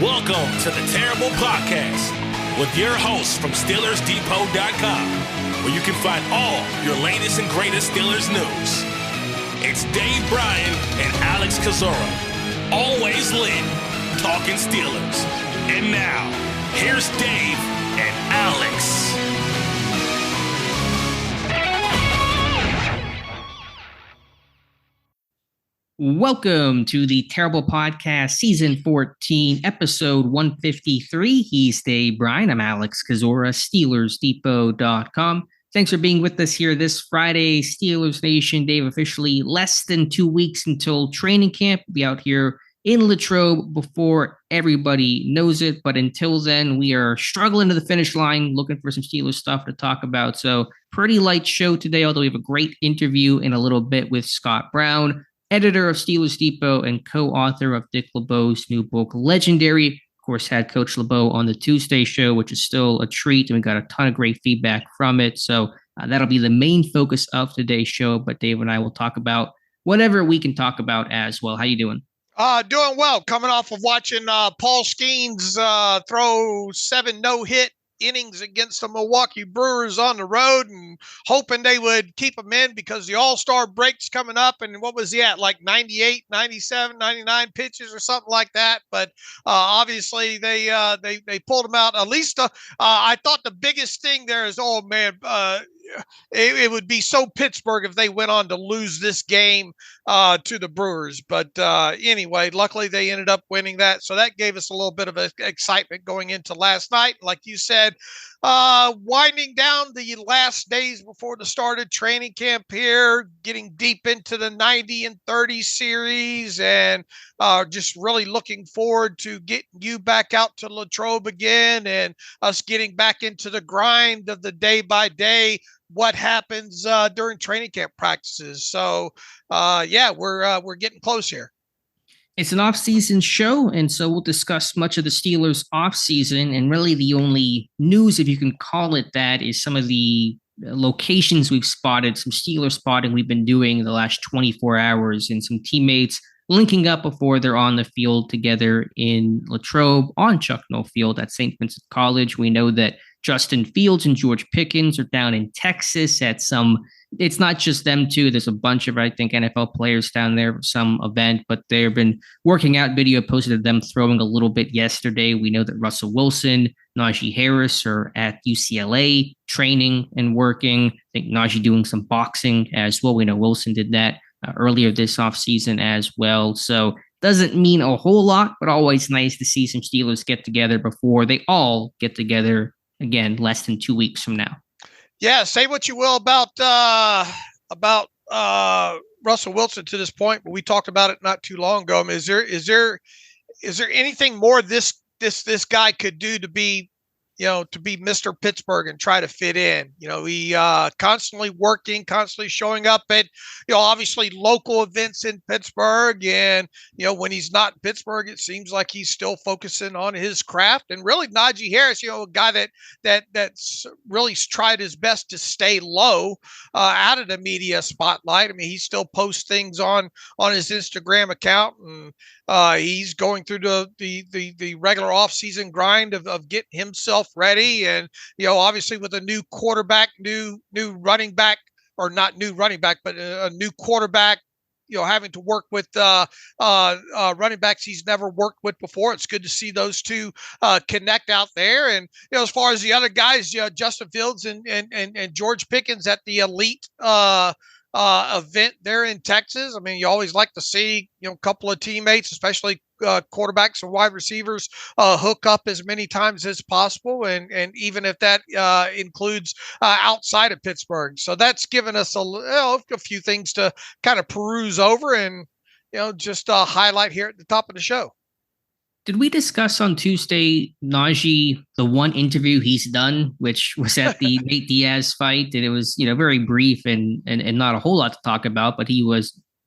Welcome to the Terrible Podcast with your hosts from SteelersDepot.com, where you can find all your latest and greatest Steelers news. It's Dave Bryan and Alex Kozora, always lit, talking Steelers. And now, here's Dave and Alex. Welcome to the Terrible Podcast, Season 14, Episode 153. He's Dave Bryan. I'm Alex Kozora, SteelersDepot.com. Thanks for being with us here this Friday, Steelers Nation. Dave, officially less than 2 weeks until training camp. We'll be out here in Latrobe before everybody knows it. But until then, we are struggling to the finish line, looking for some Steelers stuff to talk about. So pretty light show today, although we have a great interview in a little bit with Scott Brown, editor of Steelers Depot and co-author of Dick LeBeau's new book, Legendary. Of course, had Coach LeBeau on the Tuesday show, which is still a treat, and we got a ton of great feedback from it. So that'll be the main focus of today's show. But Dave and I will talk about whatever we can talk about as well. How you doing? Doing well. Coming off of watching Paul Skeens throw 7 no-hit innings against the Milwaukee Brewers on the road and hoping they would keep him in because the All-Star break's coming up. And what was he at, like 98, 97, 99 pitches or something like that? But obviously they pulled him out. At least I thought the biggest thing there is, oh man, it would be so Pittsburgh if they went on to lose this game to the Brewers. But anyway, luckily they ended up winning that. So that gave us a little bit of excitement going into last night. Like you said, winding down the last days before the start of training camp here, getting deep into the 90 and 30 series, and just really looking forward to getting you back out to Latrobe again and us getting back into the grind of the day by day, what happens during training camp practices. So we're getting close here. It's an off-season show, and so we'll discuss much of the Steelers' off-season, and really the only news, if you can call it that, is some of the locations we've spotted, some Steelers spotting we've been doing the last 24 hours, and some teammates linking up before they're on the field together in Latrobe on Chuck Noll Field at St. Vincent College. We know that Justin Fields and George Pickens are down in Texas at some, it's not just them two. There's a bunch of, I think, NFL players down there for some event, but they've been working out. Video posted of them throwing a little bit yesterday. We know that Russell Wilson, Najee Harris are at UCLA training and working. I think Najee doing some boxing as well. We know Wilson did that earlier this offseason as well. So doesn't mean a whole lot, but always nice to see some Steelers get together before they all get together again, less than 2 weeks from now. Yeah, say what you will about Russell Wilson to this point, but we talked about it not too long ago. I mean, is there anything more this guy could do to be Mr. Pittsburgh and try to fit in? He constantly working, constantly showing up at, obviously local events in Pittsburgh. And, when he's not in Pittsburgh, it seems like he's still focusing on his craft. And really Najee Harris, a guy that's really tried his best to stay low out of the media spotlight. I mean, he still posts things on his Instagram account, and he's going through the regular offseason grind of getting himself ready. And, obviously with a new quarterback, new running back, or not new running back, but a new quarterback, having to work with running backs he's never worked with before. It's good to see those two connect out there. And, as far as the other guys, Justin Fields and George Pickens at the elite event there in Texas. I mean, you always like to see, a couple of teammates, especially quarterbacks and wide receivers, hook up as many times as possible. And even if that includes outside of Pittsburgh. So that's given us a few things to kind of peruse over and, just highlight here at the top of the show. Did we discuss on Tuesday, Najee, the one interview he's done, which was at the Nate Diaz fight? And it was, very brief and not a whole lot to talk about, but he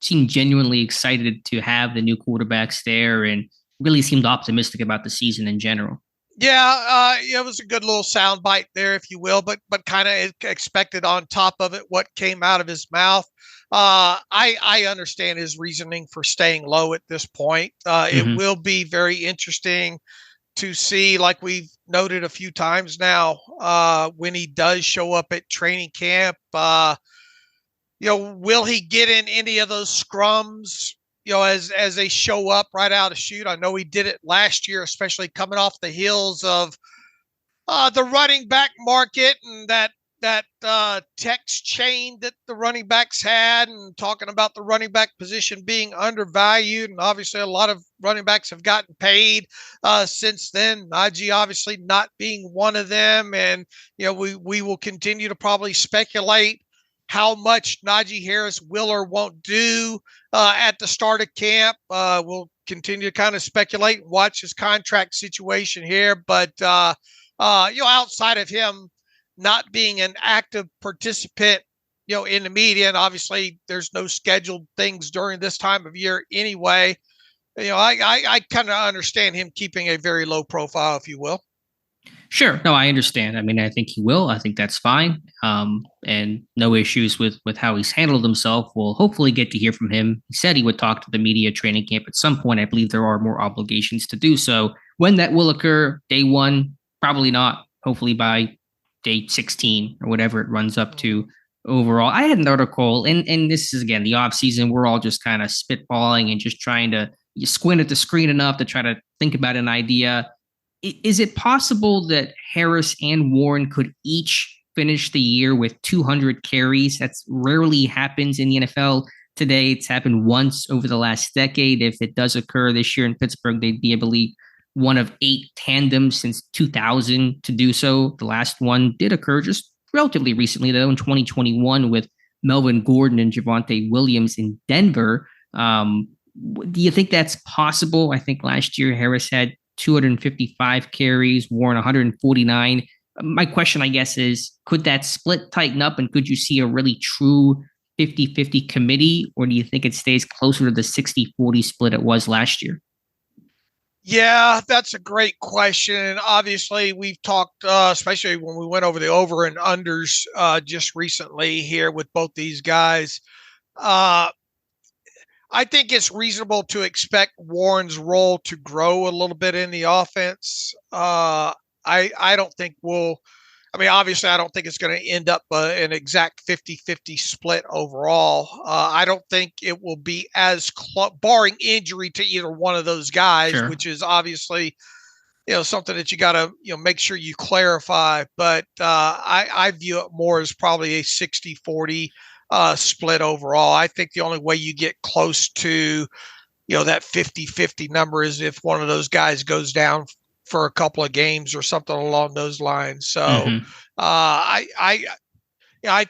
seemed genuinely excited to have the new quarterbacks there and really seemed optimistic about the season in general. Yeah, it was a good little sound bite there, if you will, but kind of expected on top of it what came out of his mouth. I understand his reasoning for staying low at this point. It will be very interesting to see, like we've noted a few times now, when he does show up at training camp. Will he get in any of those scrums? As they show up right out of shoot. I know he did it last year, especially coming off the heels of the running back market and that text chain that the running backs had, and talking about the running back position being undervalued. And obviously a lot of running backs have gotten paid since then. Najee obviously not being one of them. And, we will continue to probably speculate how much Najee Harris will or won't do at the start of camp. We'll continue to kind of speculate and watch his contract situation here. But, outside of him not being an active participant, in the media, and obviously there's no scheduled things during this time of year anyway, I kind of understand him keeping a very low profile, if you will. Sure. No, I understand. I mean, I think he will. I think that's fine. And no issues with how he's handled himself. We'll hopefully get to hear from him. He said he would talk to the media training camp at some point. I believe there are more obligations to do so. When that will occur, day one, probably not. Hopefully by day 16 or whatever it runs up to overall. I had an article, and this is, again, the off season. We're all just kind of spitballing and just trying to squint at the screen enough to try to think about an idea. Is it possible that Harris and Warren could each finish the year with 200 carries? That's rarely happens in the NFL today. It's happened once over the last decade. If it does occur this year in Pittsburgh, they'd be, I believe, one of 8 tandems since 2000 to do so. The last one did occur just relatively recently, though, in 2021 with Melvin Gordon and Javonte Williams in Denver. Do you think that's possible? I think last year Harris had 255 carries, Warren 149. My question, I guess, is could that split tighten up, and could you see a really true 50-50 committee, or do you think it stays closer to the 60-40 split it was last year? Yeah, that's a great question. Obviously, we've talked, especially when we went over the over and unders just recently here with both these guys. I think it's reasonable to expect Warren's role to grow a little bit in the offense. I don't think obviously I don't think it's going to end up an exact 50-50 split overall. I don't think it will be as barring injury to either one of those guys, sure, which is obviously, something that you got to, make sure you clarify. But I view it more as probably a 60-40 split overall. I think the only way you get close to, that 50-50 number is if one of those guys goes down for a couple of games or something along those lines. So I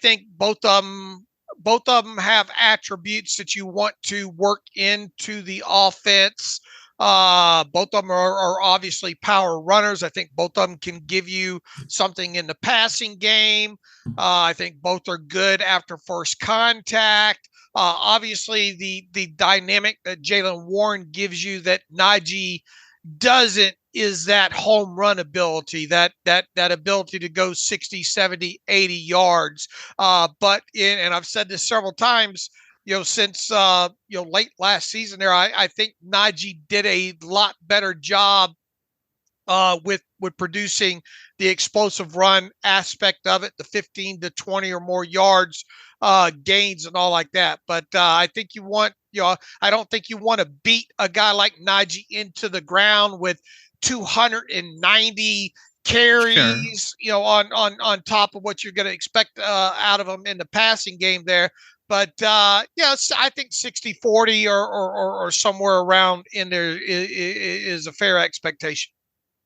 think both of them have attributes that you want to work into the offense. Both of them are obviously power runners. I think both of them can give you something in the passing game. I think both are good after first contact. Obviously, the dynamic that Jaylen Warren gives you that Najee doesn't is that home run ability, that ability to go 60, 70, 80 yards. And I've said this several times, since late last season there, I think Najee did a lot better job with producing the explosive run aspect of it, the 15 to 20 or more yards gains and all like that. But I think I don't think you want to beat a guy like Najee into the ground with 290 carries, sure, on top of what you're going to expect out of him in the passing game there. But I think 60-40 or somewhere around in there is a fair expectation.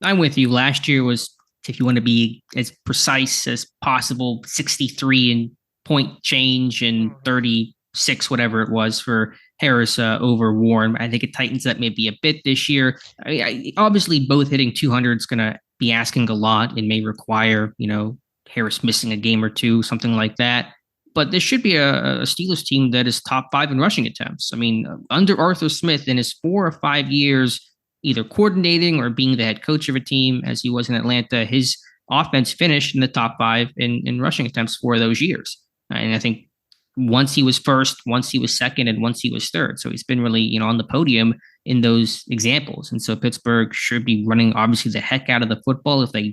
I'm with you. Last year was, if you want to be as precise as possible, 63 and point change and 36, whatever it was for Harris over Warren. I think it tightens up maybe a bit this year. Obviously, both hitting 200 is going to be asking a lot and may require, Harris missing a game or two, something like that. But this should be a Steelers team that is top 5 in rushing attempts. I mean, under Arthur Smith in his 4 or 5 years, either coordinating or being the head coach of a team, as he was in Atlanta, his offense finished in the top 5 in rushing attempts for those years. And I think once he was first, once he was second, and once he was third. So he's been really, on the podium in those examples. And so Pittsburgh should be running obviously the heck out of the football. If they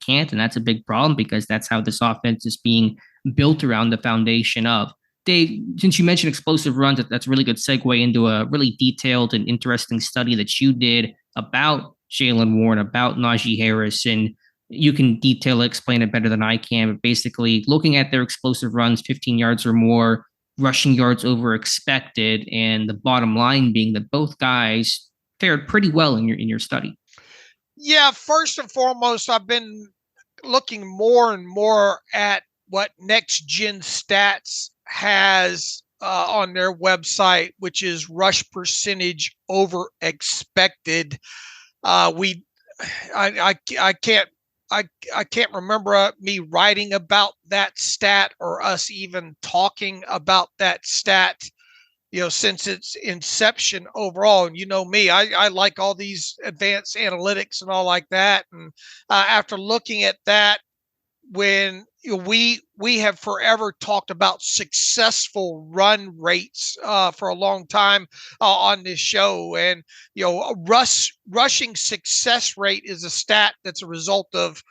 can't, and that's a big problem because that's how this offense is being built around the foundation of. Dave, since you mentioned explosive runs, that's a really good segue into a really detailed and interesting study that you did about Jaylen Warren, about Najee Harris, and you can explain it better than I can, but basically looking at their explosive runs, 15 yards or more, rushing yards over expected, and the bottom line being that both guys fared pretty well in your study. Yeah, first and foremost, I've been looking more and more at what Next Gen Stats has on their website, which is rush percentage over expected. I can't remember me writing about that stat or us even talking about that stat, since its inception overall. And me, I like all these advanced analytics and all like that. And after looking at that, when we have forever talked about successful run rates for a long time on this show, and rushing success rate is a stat that's a result of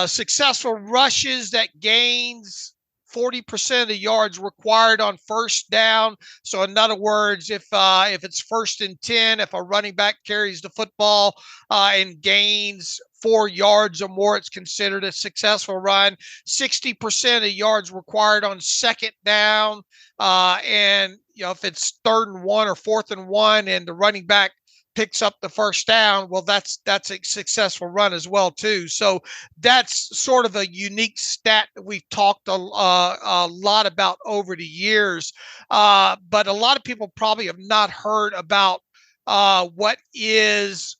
successful rushes that gains 40% of the yards required on first down. So in other words, if it's 1st and 10, if a running back carries the football and gains 4 yards or more, it's considered a successful run. 60% of yards required on 2nd down. And if it's 3rd and 1 or 4th and 1 and the running back picks up the first down, well, that's a successful run as well too. So that's sort of a unique stat that we've talked a lot about over the years. But a lot of people probably have not heard about what is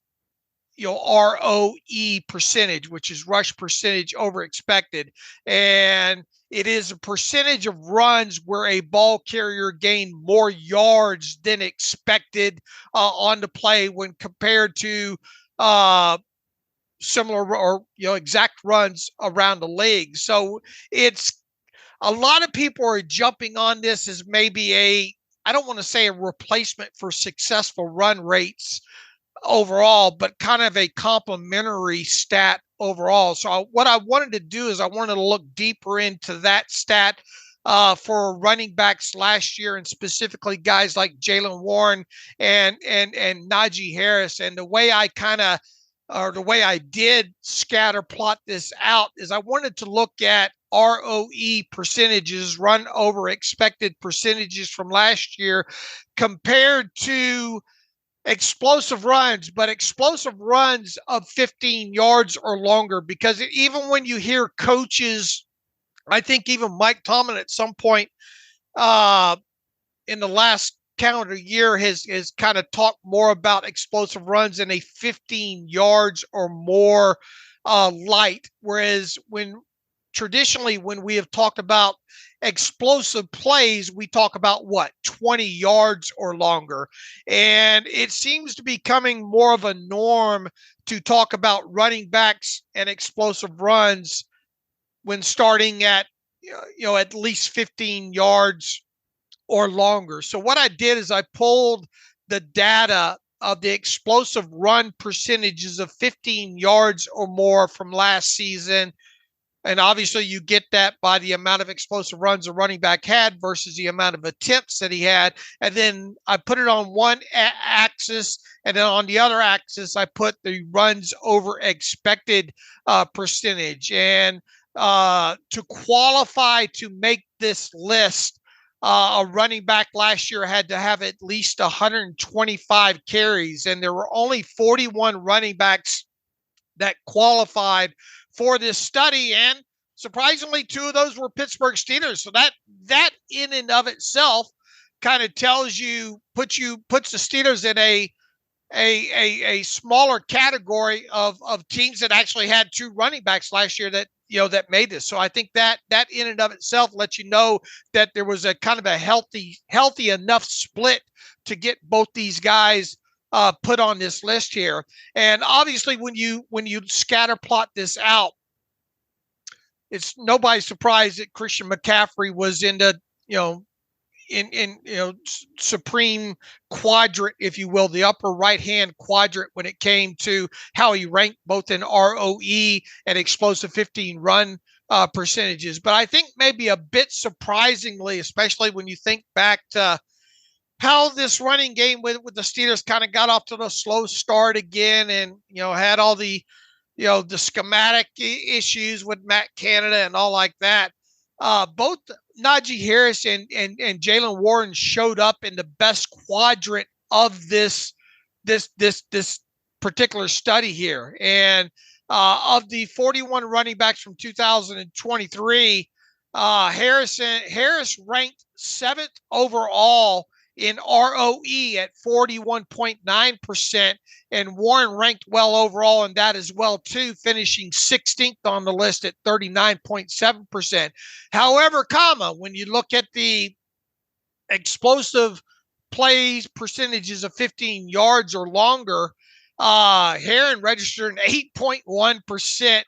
ROE percentage, which is rush percentage over expected. And it is a percentage of runs where a ball carrier gained more yards than expected on the play when compared to similar or exact runs around the league. So it's a lot of people are jumping on this as maybe I don't want to say a replacement for successful run rates overall, but kind of a complementary stat overall. So what I wanted to do is I wanted to look deeper into that stat for running backs last year, and specifically guys like Jaylen Warren and Najee Harris. And the way I did scatter plot this out is I wanted to look at ROE percentages, run over expected percentages from last year compared to explosive runs, but explosive runs of 15 yards or longer, because even when you hear coaches, I think even Mike Tomlin at some point in the last calendar year has kind of talked more about explosive runs in a 15 yards or more light, whereas traditionally when we have talked about explosive plays, we talk about 20 yards or longer. And it seems to be becoming more of a norm to talk about running backs and explosive runs when starting at at least 15 yards or longer. So what I did is I pulled the data of the explosive run percentages of 15 yards or more from last season. And obviously you get that by the amount of explosive runs a running back had versus the amount of attempts that he had. And then I put it on one axis, and then on the other axis, I put the runs over expected percentage. And to qualify to make this list, a running back last year had to have at least 125 carries, and there were only 41 running backs that qualified for this study, and surprisingly, 2 of those were Pittsburgh Steelers. So that in and of itself kind of tells you, puts the Steelers in a smaller category of teams that actually had 2 running backs last year that made this. So I think that in and of itself lets you know that there was a kind of a healthy enough split to get both these guys put on this list here. And obviously when you scatter plot this out, it's nobody's surprised that Christian McCaffrey was in the in supreme quadrant, if you will, the upper right hand quadrant when it came to how he ranked both in ROE and explosive 15 run percentages. But I think maybe a bit surprisingly, especially when you think back to how this running game with the Steelers kind of got off to the slow start again, and had all the the schematic issues with Matt Canada and all like that. Both Najee Harris and Jaylen Warren showed up in the best quadrant of this particular study here. And of the 41 running backs from 2023, Harris ranked 7th overall in ROE at 41.9%, and Warren ranked well overall in that as well too, finishing 16th on the list at 39.7%. However, when you look at the explosive plays percentages of 15 yards or longer, Heron registered an 8.1%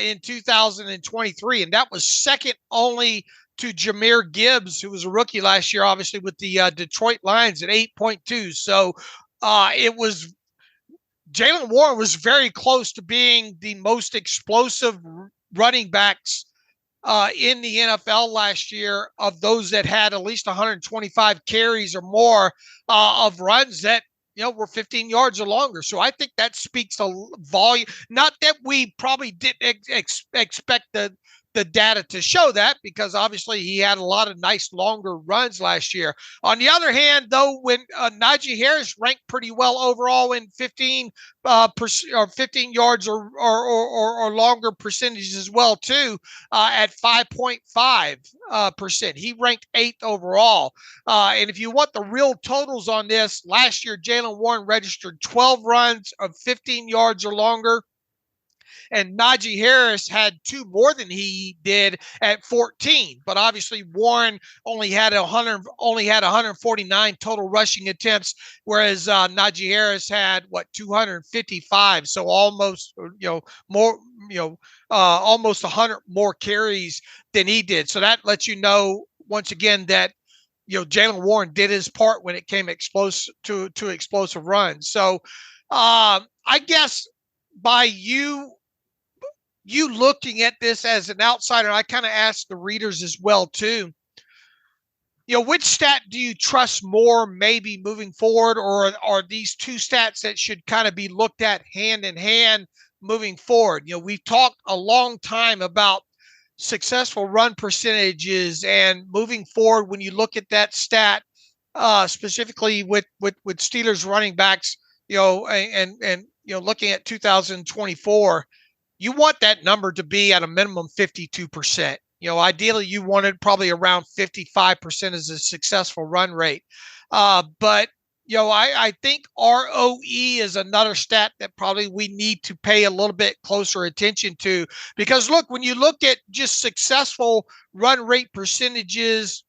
in 2023, and that was second only to Jahmyr Gibbs, who was a rookie last year, obviously with the Detroit Lions at 8.2. So it was Jaylen Warren was very close to being the most explosive running backs in the NFL last year, of those that had at least 125 carries or more of runs that were 15 yards or longer. So I think that speaks to volume. Not that we probably didn't expect the data to show that, because obviously he had a lot of nice longer runs last year. On the other hand, though, when Najee Harris ranked pretty well overall in 15 yards or longer percentages as well too, at 5.5%. He ranked 8th overall. And if you want the real totals on this, last year Jaylen Warren registered 12 runs of 15 yards or longer, and Najee Harris had 2 more than he did at 14. But obviously Warren only had 149 total rushing attempts, whereas Najee Harris had 255. So almost almost 100 more carries than he did. So that lets you know once again that Jaylen Warren did his part when it came to explosive runs. So I guess by you looking at this as an outsider, I kind of asked the readers as well too, which stat do you trust more maybe moving forward, or are these two stats that should kind of be looked at hand in hand moving forward? We've talked a long time about successful run percentages, and moving forward, when you look at that stat, specifically with Steelers running backs, and looking at 2024, you want that number to be at a minimum 52%. Ideally you wanted probably around 55% as a successful run rate. But I think ROE is another stat that probably we need to pay a little bit closer attention to, because look, when you look at just successful run rate percentages,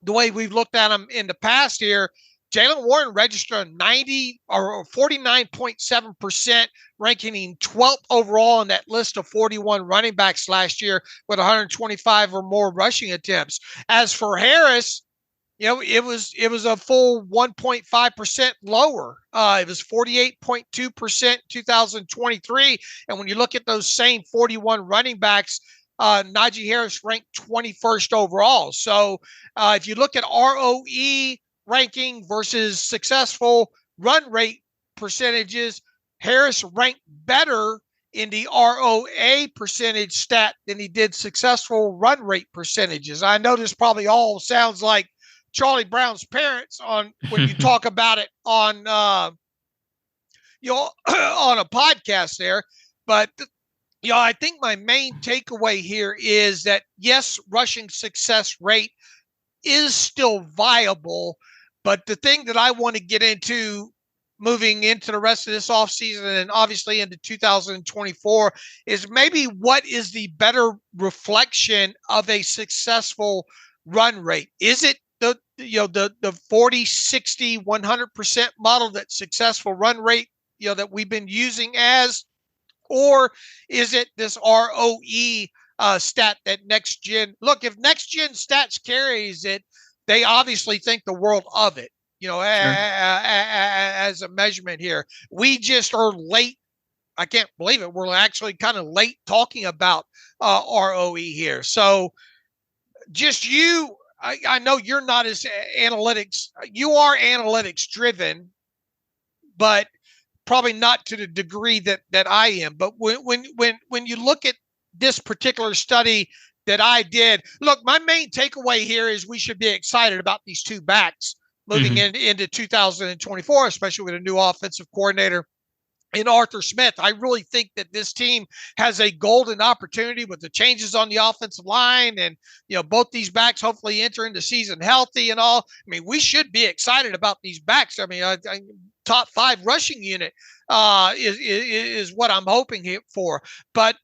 the way we've looked at them in the past here, Jaylen Warren registered 49.7%, ranking him 12th overall in that list of 41 running backs last year with 125 or more rushing attempts. As for Harris, it was a full 1.5% lower. It was 48.2% 2023. And when you look at those same 41 running backs, Najee Harris ranked 21st overall. So if you look at ROE ranking versus successful run rate percentages, Harris ranked better in the ROA percentage stat than he did successful run rate percentages. I know this probably all sounds like Charlie Brown's parents on when you talk about it on on a podcast there, but I think my main takeaway here is that yes, rushing success rate is still viable. But the thing that I want to get into moving into the rest of this offseason and obviously into 2024 is maybe what is the better reflection of a successful run rate? Is it the 40, 60, 100% model, that successful run rate, that we've been using as, or is it this ROE stat that Next Gen. Look, if Next Gen Stats carries it, they obviously think the world of it. Sure. As a measurement here, we just are late. I can't believe it. We're actually kind of late talking about ROE here. So just you, I know you're not as analytics. You are analytics driven, but probably not to the degree that I am. But when you look at this particular study that I did, look, my main takeaway here is we should be excited about these two backs moving into 2024, especially with a new offensive coordinator in Arthur Smith. I really think that this team has a golden opportunity with the changes on the offensive line, and both these backs hopefully enter into season healthy and all. I mean, we should be excited about these backs. I mean, top 5 rushing unit is what I'm hoping for. But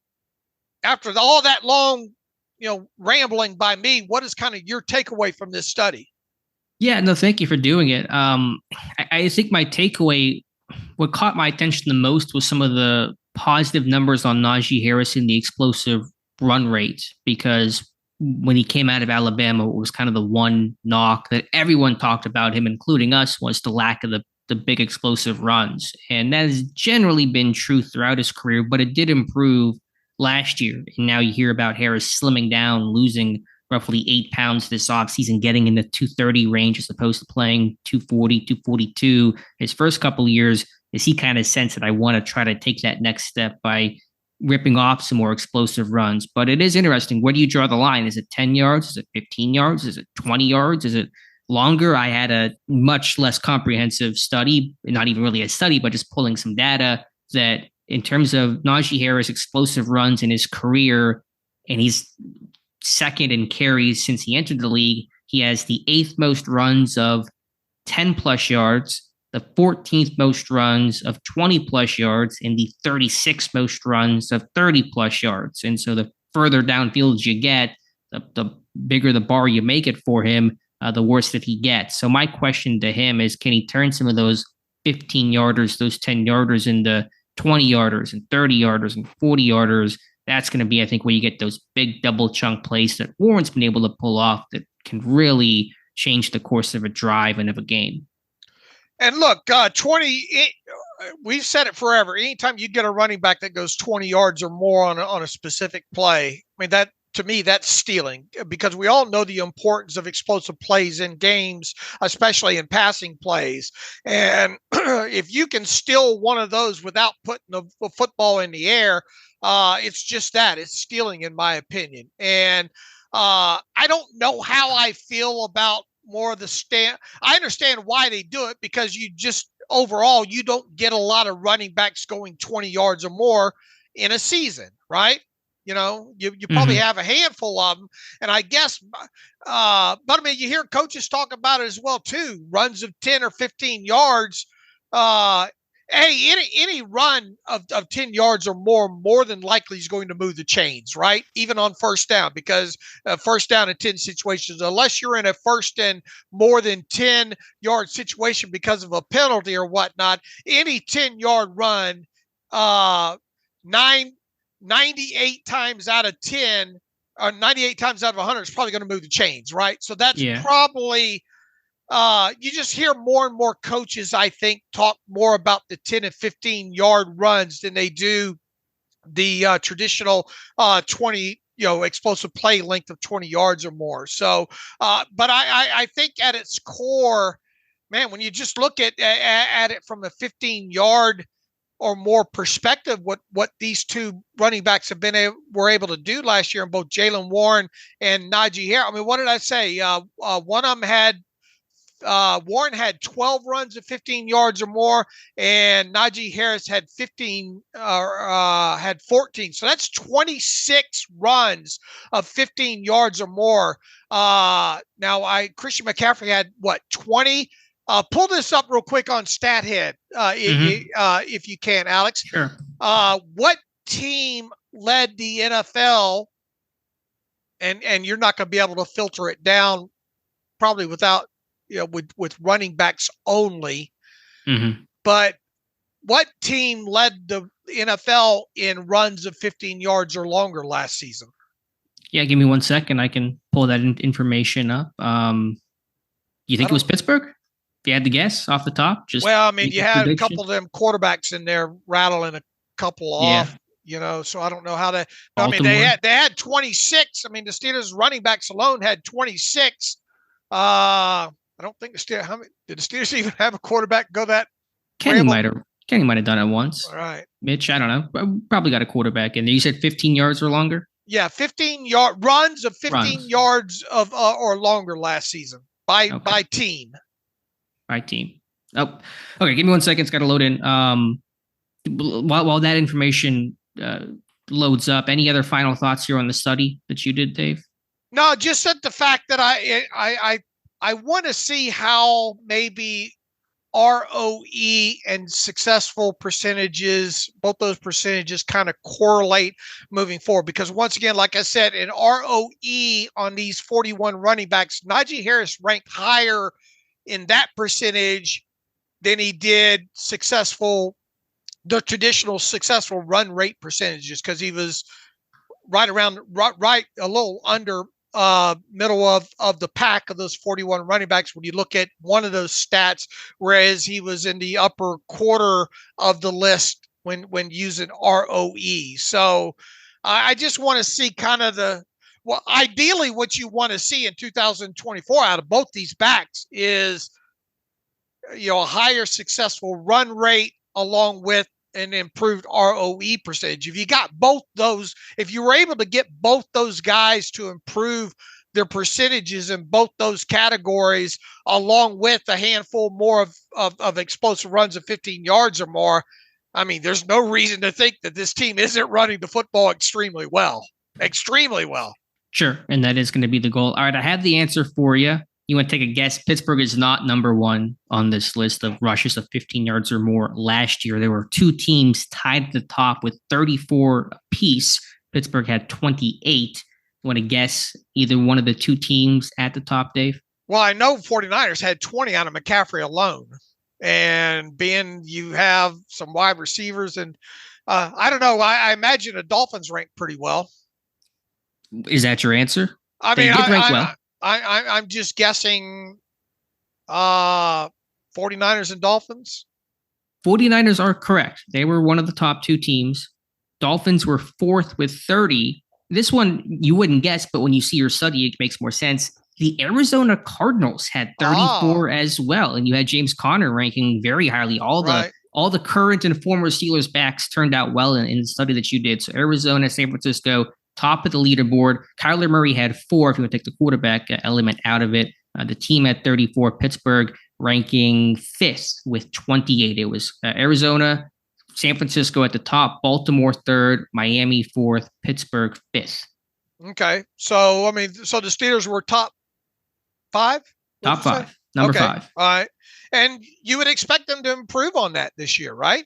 after all that long, rambling by me, what is kind of your takeaway from this study? Yeah, no, thank you for doing it. I think my takeaway, what caught my attention the most was some of the positive numbers on Najee Harris and the explosive run rate, because when he came out of Alabama, it was kind of the one knock that everyone talked about him, including us, was the lack of the big explosive runs. And that has generally been true throughout his career, but it did improve last year. And now you hear about Harris slimming down, losing roughly 8 pounds this offseason, getting in the 230 range as opposed to playing 240, 242. His first couple of years, is he kind of sensed that I want to try to take that next step by ripping off some more explosive runs. But it is interesting. Where do you draw the line? Is it 10 yards? Is it 15 yards? Is it 20 yards? Is it longer? I had a much less comprehensive study, not even really a study, but just pulling some data that in terms of Najee Harris' explosive runs in his career, and he's second in carries since he entered the league. He has the 8th most runs of 10 plus yards, the 14th most runs of 20 plus yards, and the 36th most runs of 30 plus yards. And so the further downfield you get, the bigger the bar you make it for him, the worse that he gets. So my question to him is, can he turn some of those 15 yarders, those 10 yarders into 20 yarders and 30 yarders and 40 yarders? That's going to be, I think, where you get those big double chunk plays that Warren's been able to pull off that can really change the course of a drive and of a game. And look, 20, we've said it forever. Anytime you get a running back that goes 20 yards or more on a specific play, I mean, that to me, that's stealing, because we all know the importance of explosive plays in games, especially in passing plays. And if you can steal one of those without putting the football in the air, it's just that. It's stealing, in my opinion. And I don't know how I feel about more of the stand. I understand why they do it, because you just overall, you don't get a lot of running backs going 20 yards or more in a season, right? You probably have a handful of them. And I guess, but I mean, you hear coaches talk about it as well, too. Runs of 10 or 15 yards. Any run of 10 yards or more than likely is going to move the chains, right? Even on first down, because first down and 10 situations, unless you're in a first and more than 10 yard situation because of a penalty or whatnot, any 10-yard run, 98 times out of 10 or 98 times out of 100 is probably going to move the chains, right? So that's probably you just hear more and more coaches, I think, talk more about the 10 and 15-yard runs than they do the traditional 20, explosive play length of 20 yards or more. So, but I think at its core, man, when you just look at it from a 15-yard or more perspective, what these two running backs were able to do last year, in both Jaylen Warren and Najee Harris. I mean, what did I say? One of them had Warren had 12 runs of 15 yards or more, and Najee Harris had 14. So that's 26 runs of 15 yards or more. Now Christian McCaffrey had 20? Pull this up real quick on StatHead, if you can, Alex. Sure. What team led the NFL? And you're not going to be able to filter it down, probably without with running backs only. But what team led the NFL in runs of 15 yards or longer last season? Yeah, give me 1 second. I can pull that information up. You think it was Pittsburgh? If you had to guess off the top, just well, I mean, you had prediction. a couple of them quarterbacks in there rattling a couple off. So I don't know how that. I mean, they had 26. I mean, the Steelers running backs alone had 26. I don't think the Steelers. How many did the Steelers even have a quarterback go that? Kenny might have done it once. All right. Mitch, I don't know. Probably got a quarterback in there. You said 15 yards or longer? Yeah, 15-yard runs of 15 yards of or longer last season by team. By team. Oh, okay. Give me 1 second. It's got to load in. While that information loads up, any other final thoughts here on the study that you did, Dave? No, just at the fact that I want to see how maybe ROE and successful percentages, both those percentages kind of correlate moving forward. Because once again, like I said, in ROE on these 41 running backs, Najee Harris ranked higher in that percentage than he did the traditional successful run rate percentages, because he was right a little under middle of the pack of those 41 running backs when you look at one of those stats, whereas he was in the upper quarter of the list when using ROE. So I just want to see kind of ideally what you want to see in 2024 out of both these backs is, a higher successful run rate along with an improved ROE percentage. If you got both those, if you were able to get both those guys to improve their percentages in both those categories, along with a handful more of explosive runs of 15 yards or more, I mean, there's no reason to think that this team isn't running the football extremely well. Extremely well. Sure. And that is going to be the goal. All right. I have the answer for you. You want to take a guess? Pittsburgh is not number one on this list of rushes of 15 yards or more. Last year, there were two teams tied at the top with 34 apiece. Pittsburgh had 28. You want to guess either one of the two teams at the top, Dave? Well, I know 49ers had 20 out of McCaffrey alone. And being you have some wide receivers, and I don't know, I imagine the Dolphins rank pretty well. Is that your answer? I mean, I'm just guessing 49ers and Dolphins. 49ers are correct. They were one of the top two teams. Dolphins were fourth with 30. This one you wouldn't guess, but when you see your study, it makes more sense. The Arizona Cardinals had 34 as well, and you had James Conner ranking very highly. All the current and former Steelers backs turned out well in the study that you did. So Arizona, San Francisco, top of the leaderboard. Kyler Murray had 4, if you want to take the quarterback element out of it. The team at 34, Pittsburgh ranking 5th with 28. It was Arizona, San Francisco at the top, Baltimore 3rd, Miami 4th, Pittsburgh 5th. Okay. So, I mean, the Steelers were top 5? Top 5. Number 5. All right. And you would expect them to improve on that this year, right?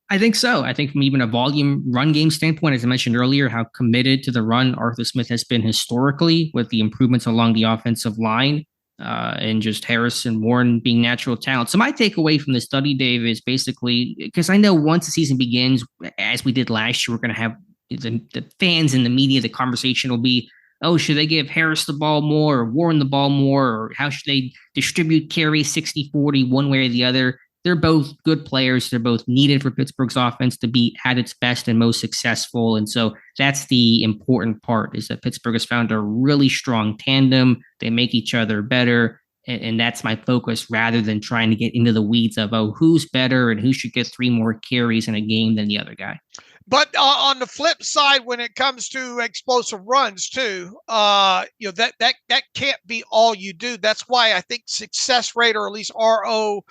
I think so. I think from even a volume run game standpoint, as I mentioned earlier, how committed to the run Arthur Smith has been historically with the improvements along the offensive line and just Harris and Warren being natural talent. So my takeaway from the study, Dave, is basically, because I know once the season begins, as we did last year, we're going to have the fans and the media, the conversation will be, oh, should they give Harris the ball more or Warren the ball more? Or how should they distribute carries 60-40 one way or the other? They're both good players. They're both needed for Pittsburgh's offense to be at its best and most successful. And so that's the important part, is that Pittsburgh has found a really strong tandem. They make each other better. And that's my focus, rather than trying to get into the weeds of, oh, who's better and who should get 3 more carries in a game than the other guy. But on the flip side, when it comes to explosive runs too, that can't be all you do. That's why I think success rate, or at least ROE,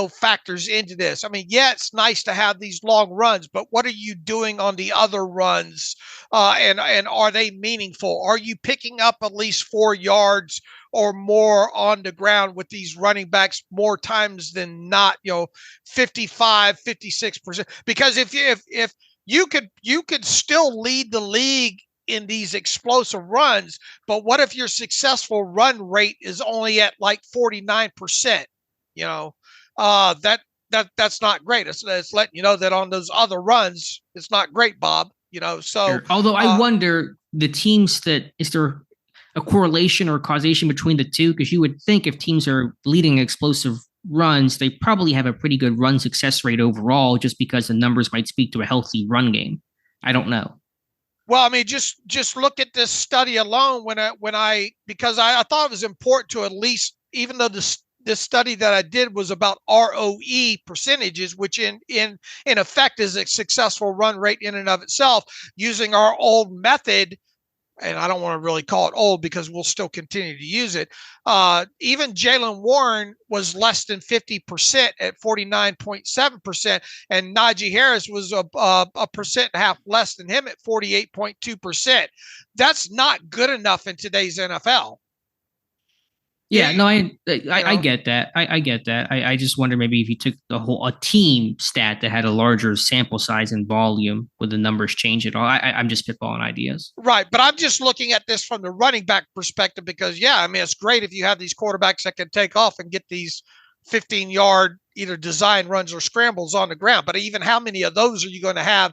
factors into this. I mean, yeah, it's nice to have these long runs, but what are you doing on the other runs? And are they meaningful? Are you picking up at least 4 yards or more on the ground with these running backs more times than not, 55, 56%? Because if you could still lead the league in these explosive runs, but what if your successful run rate is only at like 49%? That's not great. It's letting you know that on those other runs, it's not great, Bob. So sure. Although I wonder, the teams that is there a correlation or causation between the two? Because you would think if teams are leading explosive runs, they probably have a pretty good run success rate overall, just because the numbers might speak to a healthy run game. I don't know. Well, I mean, just look at this study alone. Because I thought it was important to at least, even though this study that I did was about ROE percentages, which in effect is a successful run rate in and of itself, using our old method. And I don't want to really call it old because we'll still continue to use it. Even Jaylen Warren was less than 50% at 49.7%, and Najee Harris was a percent and a half less than him at 48.2%. That's not good enough in today's NFL. Yeah, no, I get that. I get that. I just wonder maybe if you took a team stat that had a larger sample size and volume, would the numbers change at all? I'm just spitballing ideas. Right, but I'm just looking at this from the running back perspective because, yeah, I mean, it's great if you have these quarterbacks that can take off and get these 15-yard either design runs or scrambles on the ground. But even how many of those are you going to have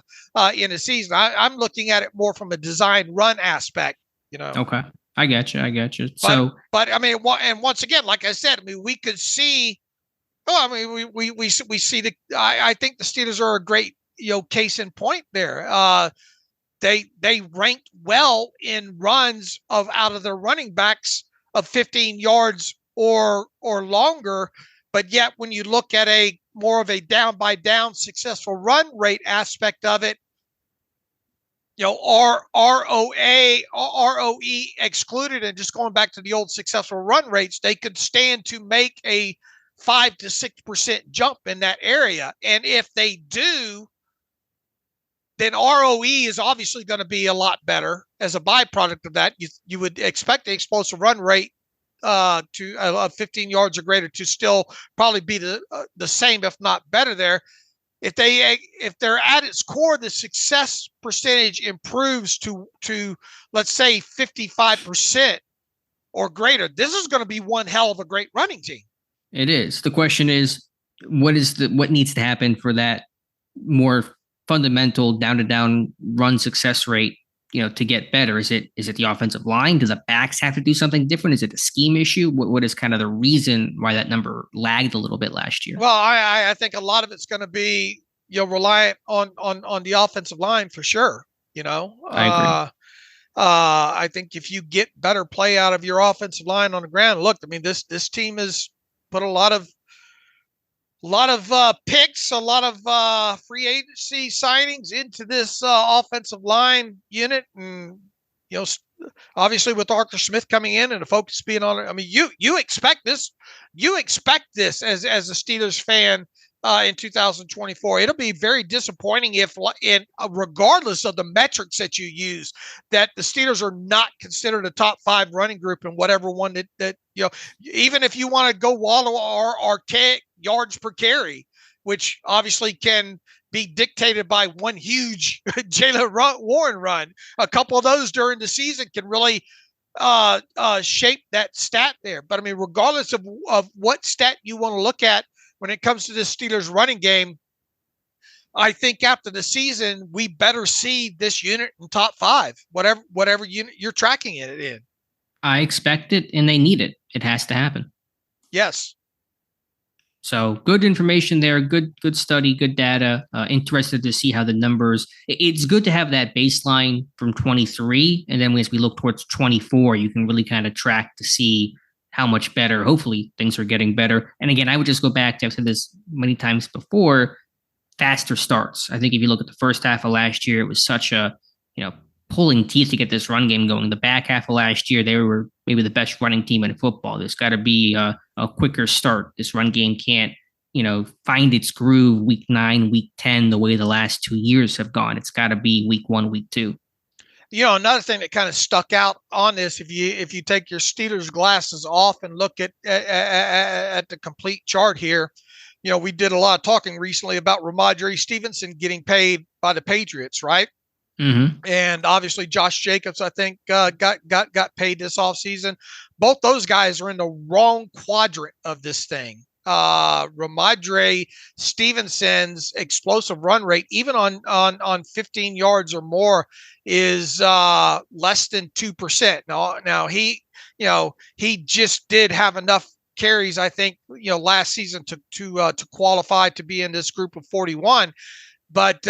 in a season? I'm looking at it more from a design run aspect, Okay. I got you. So, but I mean, and once again, like I said, I mean, we could see. Oh, I mean, we see the. I think the Steelers are a great case in point there. They ranked well in runs out of their running backs of 15 yards or longer, but yet when you look at a more of a down by down successful run rate aspect of it, ROE excluded, and just going back to the old successful run rates, they could stand to make a 5 to 6% jump in that area. And if they do, then ROE is obviously going to be a lot better as a byproduct of that. You would expect the explosive run rate to 15 yards or greater to still probably be the same, if not better there. If they're at its core, the success percentage improves to let's say 55% or greater. This is going to be one hell of a great running team. It is. The question is, what needs to happen for that more fundamental down to down run success rate, to get better? Is it the offensive line? Does the backs have to do something different? Is it a scheme issue? What is kind of the reason why that number lagged a little bit last year? Well, I think a lot of it's going to be reliant on the offensive line for sure. I agree. I think if you get better play out of your offensive line on the ground, look, I mean, this team has put a lot of picks, a lot of free agency signings into this offensive line unit, and obviously with Arthur Smith coming in and the focus being on it. I mean, you expect this as a Steelers fan in 2024. It'll be very disappointing if, regardless of the metrics that you use, that the Steelers are not considered a top 5 running group in whatever one that even if you want to go wallow or archaic yards per carry, which obviously can be dictated by one huge Jaylen Warren run. A couple of those during the season can really shape that stat there. But I mean, regardless of what stat you want to look at when it comes to this Steelers running game, I think after the season, we better see this unit in top 5, whatever unit you're tracking it in. I expect it, and they need it. It has to happen. Yes. So good information there, good study, good data. Interested to see how the numbers. It's good to have that baseline from 23, and then as we look towards 24, you can really kind of track to see how much better. Hopefully, things are getting better. And again, I would just go back to, I've said this many times before, faster starts. I think if you look at the first half of last year, it was such a pulling teeth to get this run game going. The back half of last year, they were maybe the best running team in football. There's got to be a quicker start. This run game can't, find its groove week 9, week 10, the way the last 2 years have gone. It's got to be week 1, week 2. Another thing that kind of stuck out on this, if you take your Steelers glasses off and look at the complete chart here, we did a lot of talking recently about Ramondre Stevenson getting paid by the Patriots, right? Mm-hmm. And obviously Josh Jacobs, I think, got paid this offseason. Both those guys are in the wrong quadrant of this thing. Ramondre Stevenson's explosive run rate, even on 15 yards or more, is less than 2%. Now he just did have enough carries, I think, last season to qualify to be in this group of 41. But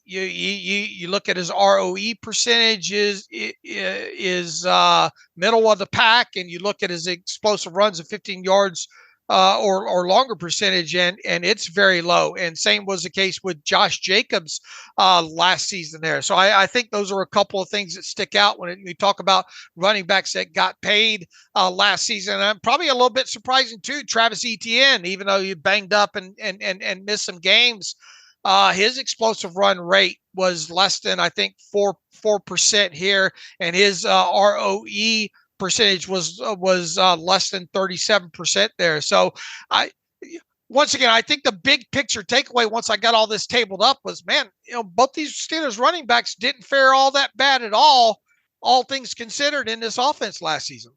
you look at his ROE percentage is middle of the pack, and you look at his explosive runs of 15 yards or longer percentage, and it's very low. And same was the case with Josh Jacobs last season there. So I think those are a couple of things that stick out when we talk about running backs that got paid last season. And probably a little bit surprising too, Travis Etienne, even though he banged up and missed some games. His explosive run rate was less than, I think, 4% here, and his ROE percentage was less than 37% there. So once again, I think the big picture takeaway once I got all this tabled up was, man, both these Steelers running backs didn't fare all that bad at all things considered, in this offense last season.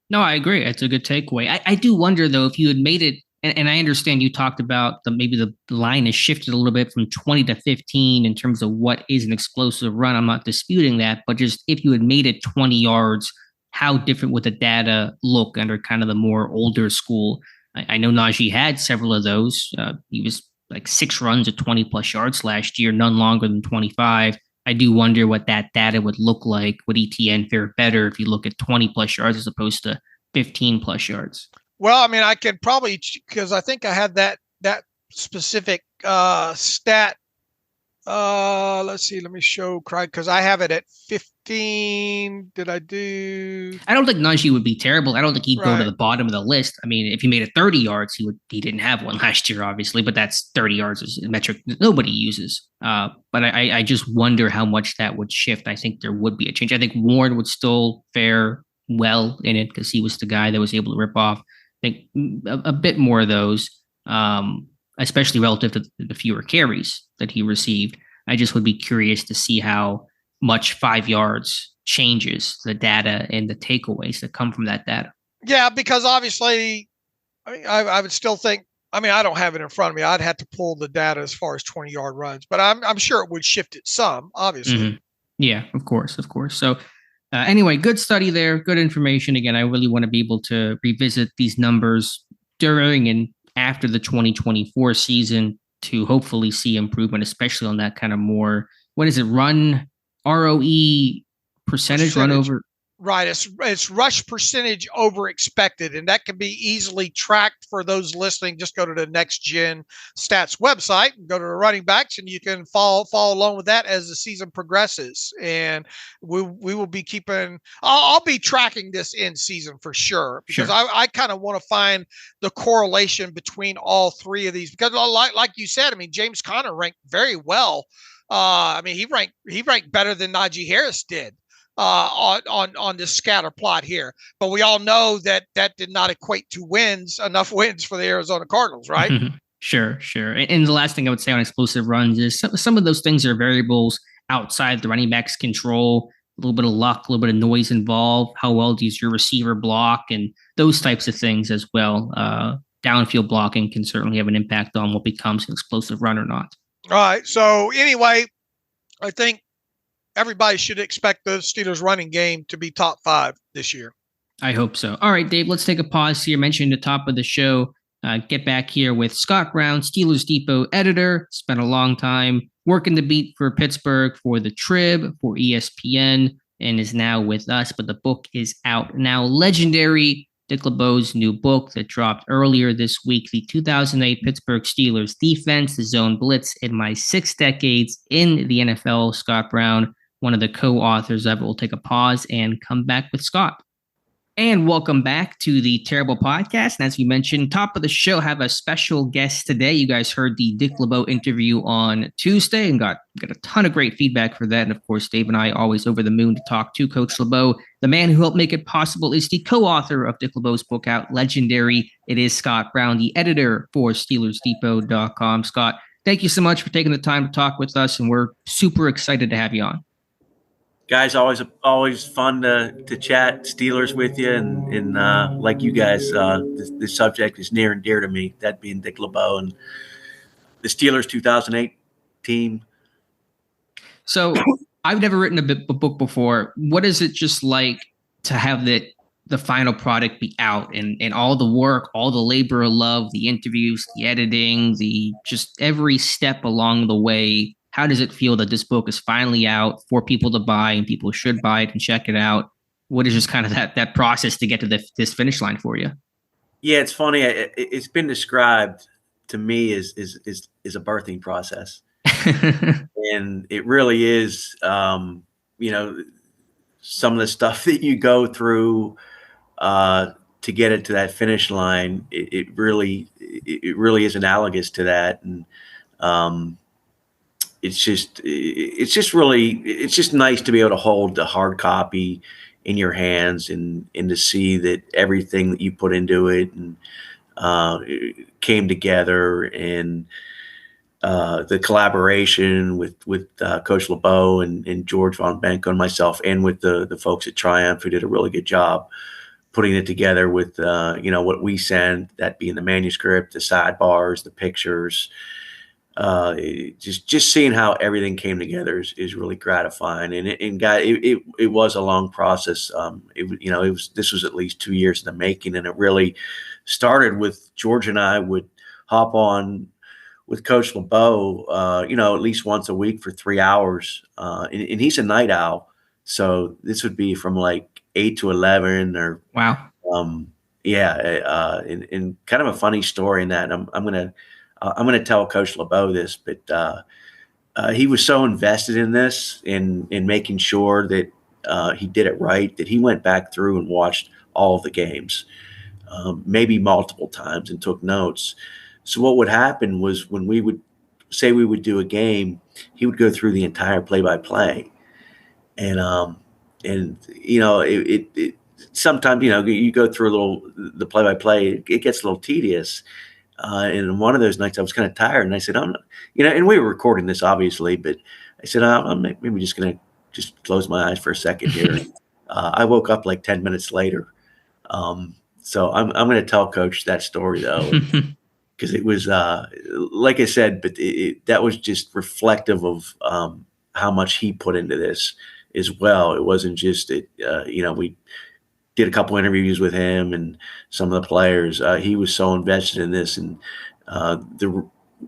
No, I agree. It's a good takeaway. I do wonder though, if you had made it, and I understand you talked about maybe the line has shifted a little bit from 20 to 15 in terms of what is an explosive run. I'm not disputing that, but just if you had made it 20 yards, how different would the data look under kind of the more older school? I know Najee had several of those. He was like 6 runs at 20 plus yards last year, none longer than 25. I do wonder what that data would look like. Would ETN fare better if you look at 20 plus yards as opposed to 15 plus yards? Well, I mean, I could probably, because I think I had that specific stat. Let's see. Let me show, because I have it at 15. Did I do? I don't think Najee would be terrible. I don't think he'd go to the bottom of the list. I mean, if he made it 30 yards, he didn't have one last year, obviously, but that's 30 yards is a metric that nobody uses. But I just wonder how much that would shift. I think there would be a change. I think Warren would still fare well in it because he was the guy that was able to rip off, I think, a bit more of those, especially relative to the fewer carries that he received. I just would be curious to see how much 5 yards changes the data and the takeaways that come from that data. Yeah, because obviously, I mean, I would still think, I mean, I don't have it in front of me. I'd have to pull the data as far as 20-yard runs, but I'm sure it would shift it some, obviously. Mm-hmm. Yeah, of course. So anyway, good study there, good information. Again, I really want to be able to revisit these numbers during and after the 2024 season to hopefully see improvement, especially on that kind of more, what is it, run ROE percentage. Run over. Right. It's rush percentage over expected, and that can be easily tracked for those listening. Just go to the Next Gen Stats website and go to the running backs, and you can follow along with that as the season progresses. And we will be keeping. I'll be tracking this in season for sure, because I kind of want to find the correlation between all three of these, because like you said, I mean, James Conner ranked very well. I mean, he ranked better than Najee Harris did on this scatter plot here, but we all know that did not equate to enough wins for the Arizona Cardinals, right? Sure. And the last thing I would say on explosive runs is some of those things are variables outside the running back's control. A little bit of luck, a little bit of noise involved. How well does your receiver block, and those types of things as well. Downfield blocking can certainly have an impact on what becomes an explosive run or not. All right. So anyway, I think everybody should expect the Steelers running game to be top 5 this year. I hope so. All right, Dave, let's take a pause here. Mentioned at the top of the show, get back here with Scott Brown, Steelers Depot editor. Spent a long time working the beat for Pittsburgh, for the Trib, for ESPN, and is now with us. But the book is out now. Legendary Dick LeBeau's new book that dropped earlier this week, the 2008 Pittsburgh Steelers Defense, the Zone Blitz in My 6 Decades in the NFL. Scott Brown, one of the co-authors of it. We'll take a pause and come back with Scott. And welcome back to the Terrible Podcast. And as you mentioned, top of the show, have a special guest today. You guys heard the Dick LeBeau interview on Tuesday and got a ton of great feedback for that. And of course, Dave and I always over the moon to talk to Coach LeBeau. The man who helped make it possible is the co-author of Dick LeBeau's book out, Legendary. It is Scott Brown, the editor for SteelersDepot.com. Scott, thank you so much for taking the time to talk with us, and we're super excited to have you on. Guys, always fun to chat Steelers with you, and like you guys, this subject is near and dear to me. That being Dick LeBeau and the Steelers 2008 team. So I've never written a book before. What is it just like to have the final product be out and all the work, all the labor of love, the interviews, the editing, the just every step along the way? How does it feel that this book is finally out for people to buy and people should buy it and check it out? What is just kind of that process to get to this finish line for you? Yeah, it's funny. It's been described to me as a birthing process. And it really is, some of the stuff that you go through to get it to that finish line, it really is analogous to that. And it's just nice to be able to hold the hard copy in your hands and to see that everything that you put into it and it came together, and the collaboration with Coach LeBeau and George Von Benko and myself, and with the folks at Triumph, who did a really good job putting it together with what we sent, that being the manuscript, the sidebars, the pictures. Just seeing how everything came together is really gratifying. And it was a long process. This was at least 2 years in the making, and it really started with George and I would hop on with Coach LeBeau, at least once a week for 3 hours. And he's a night owl, so this would be from like 8 to 11 or wow. And kind of a funny story in that I'm gonna tell Coach LeBeau this, but he was so invested in this, in making sure that he did it right, that he went back through and watched all of the games, maybe multiple times, and took notes. So what would happen was, when we would say we would do a game, he would go through the entire play-by-play, and it sometimes you go through the play-by-play, it gets a little tedious. And one of those nights I was kind of tired, and I said, I'm not, and we were recording this obviously, but I said, I'm maybe just going to close my eyes for a second here. I woke up like 10 minutes later. So I'm going to tell Coach that story though, because it was, like I said, but that was just reflective of how much he put into this as well. It wasn't just that, we did a couple interviews with him and some of the players. He was so invested in this, and the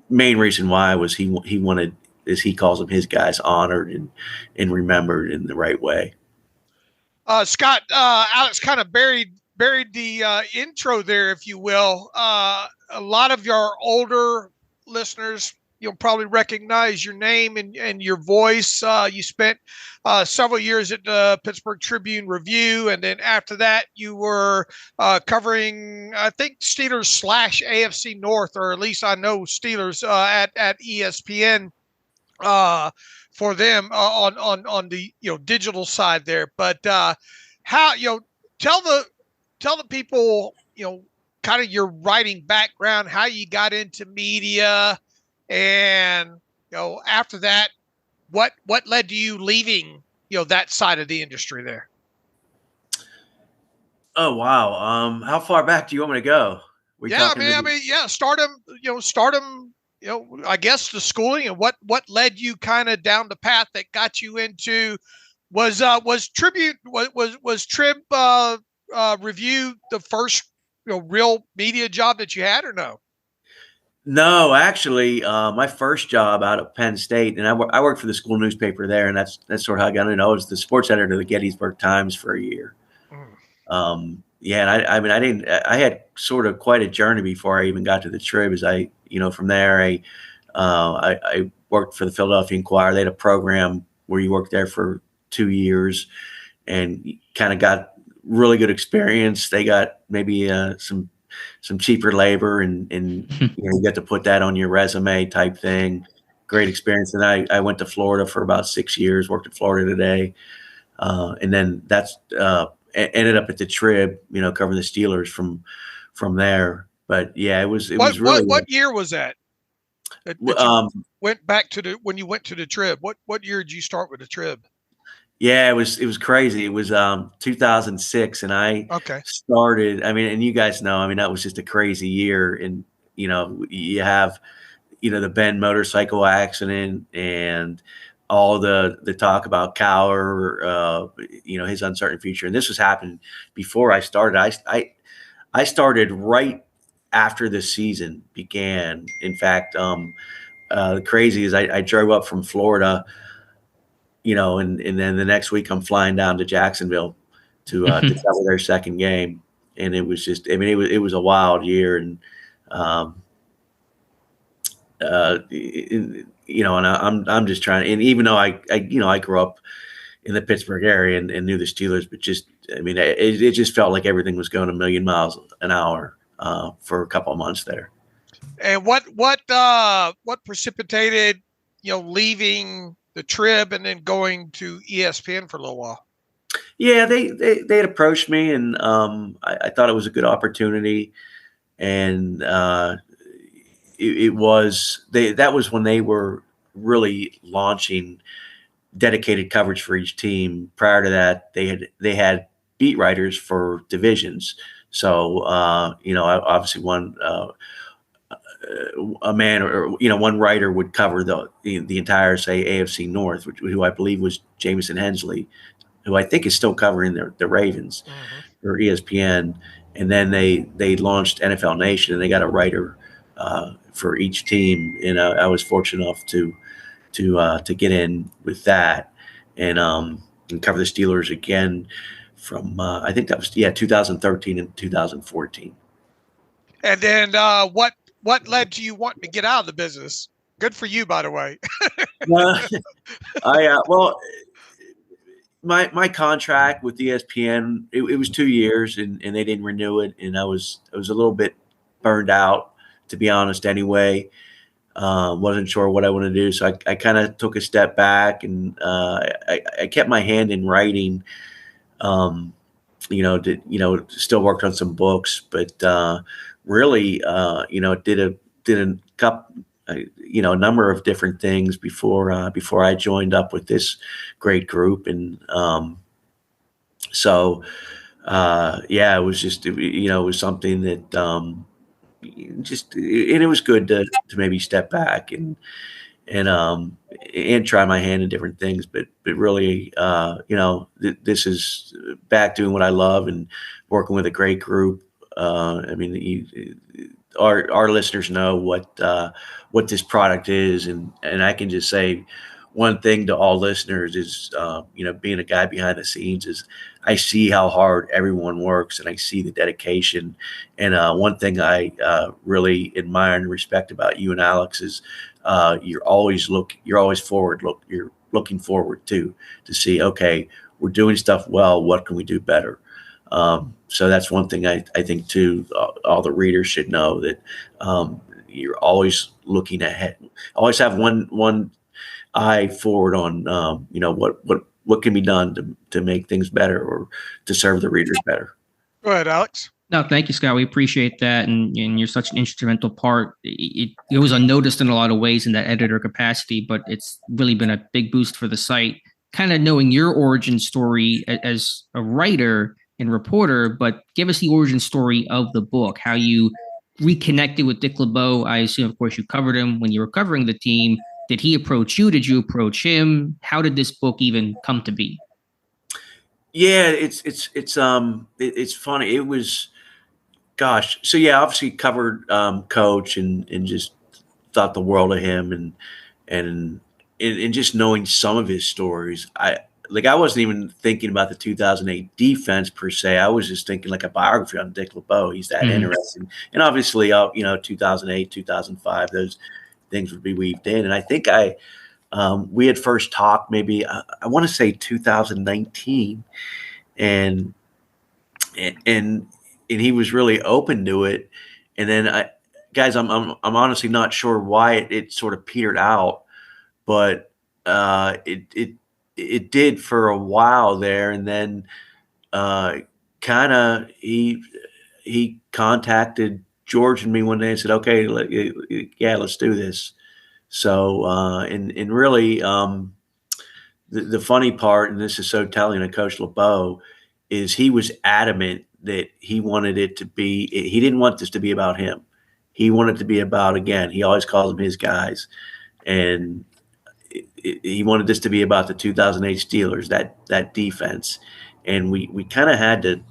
main reason why was he wanted, as he calls them, his guys honored and remembered in the right way. Scott, Alex kind of buried the intro there, if you will. A lot of your older listeners, you'll probably recognize your name and your voice. You spent several years at the Pittsburgh Tribune-Review, and then after that, you were covering, I think, Steelers / AFC North, or at least I know Steelers at ESPN for them on the digital side there. But how tell the people kind of your writing background, how you got into media. And, after that, what led to you leaving, that side of the industry there? Oh, wow. How far back do you want me to go? Stardom, I guess the schooling, and what led you kind of down the path that got you into, was Trib Review the first, real media job that you had, or no? No, actually, my first job out of Penn State, and I worked for the school newspaper there, and that's sort of how I got in. I was the sports editor of the Gettysburg Times for a year. And I had sort of quite a journey before I even got to the Trib. As from there, I worked for the Philadelphia Inquirer. They had a program where you worked there for 2 years and kind of got really good experience. They got maybe some cheaper labor, and you get to put that on your resume type thing. Great experience. And I went to Florida for about 6 years, worked at Florida Today. And then that's ended up at the Trib, covering the Steelers from there. But yeah, it was really. What year was that? Went back to when you went to the Trib. What year did you start with the Trib? Yeah, it was crazy. It was 2006, and I Okay. started. I mean, and you guys know. I mean, that was just a crazy year. And you have the Bend motorcycle accident and all the talk about Cower, his uncertain future. And this was happening before I started. I started right after the season began. In fact, the crazy is I drove up from Florida, and then the next week I'm flying down to Jacksonville to cover their second game. And it was just, I mean, it was a wild year. And, and I'm just trying, and even though I grew up in the Pittsburgh area and knew the Steelers, but just, I mean, it just felt like everything was going a million miles an hour for a couple of months there. And what precipitated, leaving the Trib and then going to ESPN for a little while? Yeah, they had approached me, and I thought it was a good opportunity, and it was that was when they were really launching dedicated coverage for each team. Prior to that, they had beat writers for divisions. So obviously a man or one writer would cover the entire, say, AFC North, who I believe was Jamison Hensley, who I think is still covering the Ravens for ESPN. And then they launched NFL Nation, and they got a writer for each team. And I was fortunate enough to get in with that and cover the Steelers again from I think that was 2013 and 2014. And then what led to you wanting to get out of the business? Good for you, by the way. My contract with ESPN, it was 2 years, and they didn't renew it, and I was a little bit burned out, to be honest. Anyway, wasn't sure what I want to do, so I kind of took a step back, and I kept my hand in writing. Still worked on some books, but really, did a couple. A number of different things before I joined up with this great group, and it was just it was something that and it was good to maybe step back and try my hand in different things, but really this is back doing what I love and working with a great group. I mean, our listeners know what this product is, and I can just say one thing to all listeners is being a guy behind the scenes is I see how hard everyone works, and I see the dedication. And one thing I really admire and respect about you and Alex is you're always forward. You're looking forward to see, okay, we're doing stuff well. What can we do better? So that's one thing I think too. All the readers should know that you're always looking ahead. Always have one eye forward on what can be done to make things better or to serve the readers better. Go ahead, Alex. No, thank you, Scott. We appreciate that, and you're such an instrumental part. It was unnoticed in a lot of ways in that editor capacity, but it's really been a big boost for the site. Kind of knowing your origin story as a writer and reporter, but give us the origin story of the book, how you reconnected with Dick LeBeau. I assume, of course, you covered him when you were covering the team. Did he approach you? Did you approach him? How did this book even come to be? Yeah, it's funny. It was, gosh. So yeah, obviously covered Coach and just thought the world of him, and just knowing some of his stories. I wasn't even thinking about the 2008 defense per se. I was just thinking like a biography on Dick LeBeau. He's that interesting. And obviously, 2008, 2005, those things would be weaved in. And I think we had first talked maybe, I want to say 2019, and he was really open to it. And then I'm honestly not sure why it sort of petered out, but it did for a while there, and then kind of he contacted George and me one day and said, "Okay, let's do this." So and really the funny part, and this is so telling of Coach LeBeau, is he was adamant that he wanted it to be. He didn't want this to be about him. He wanted it to be about, again, he always calls them his guys, and he wanted this to be about the 2008 Steelers, that defense, and we kind of had to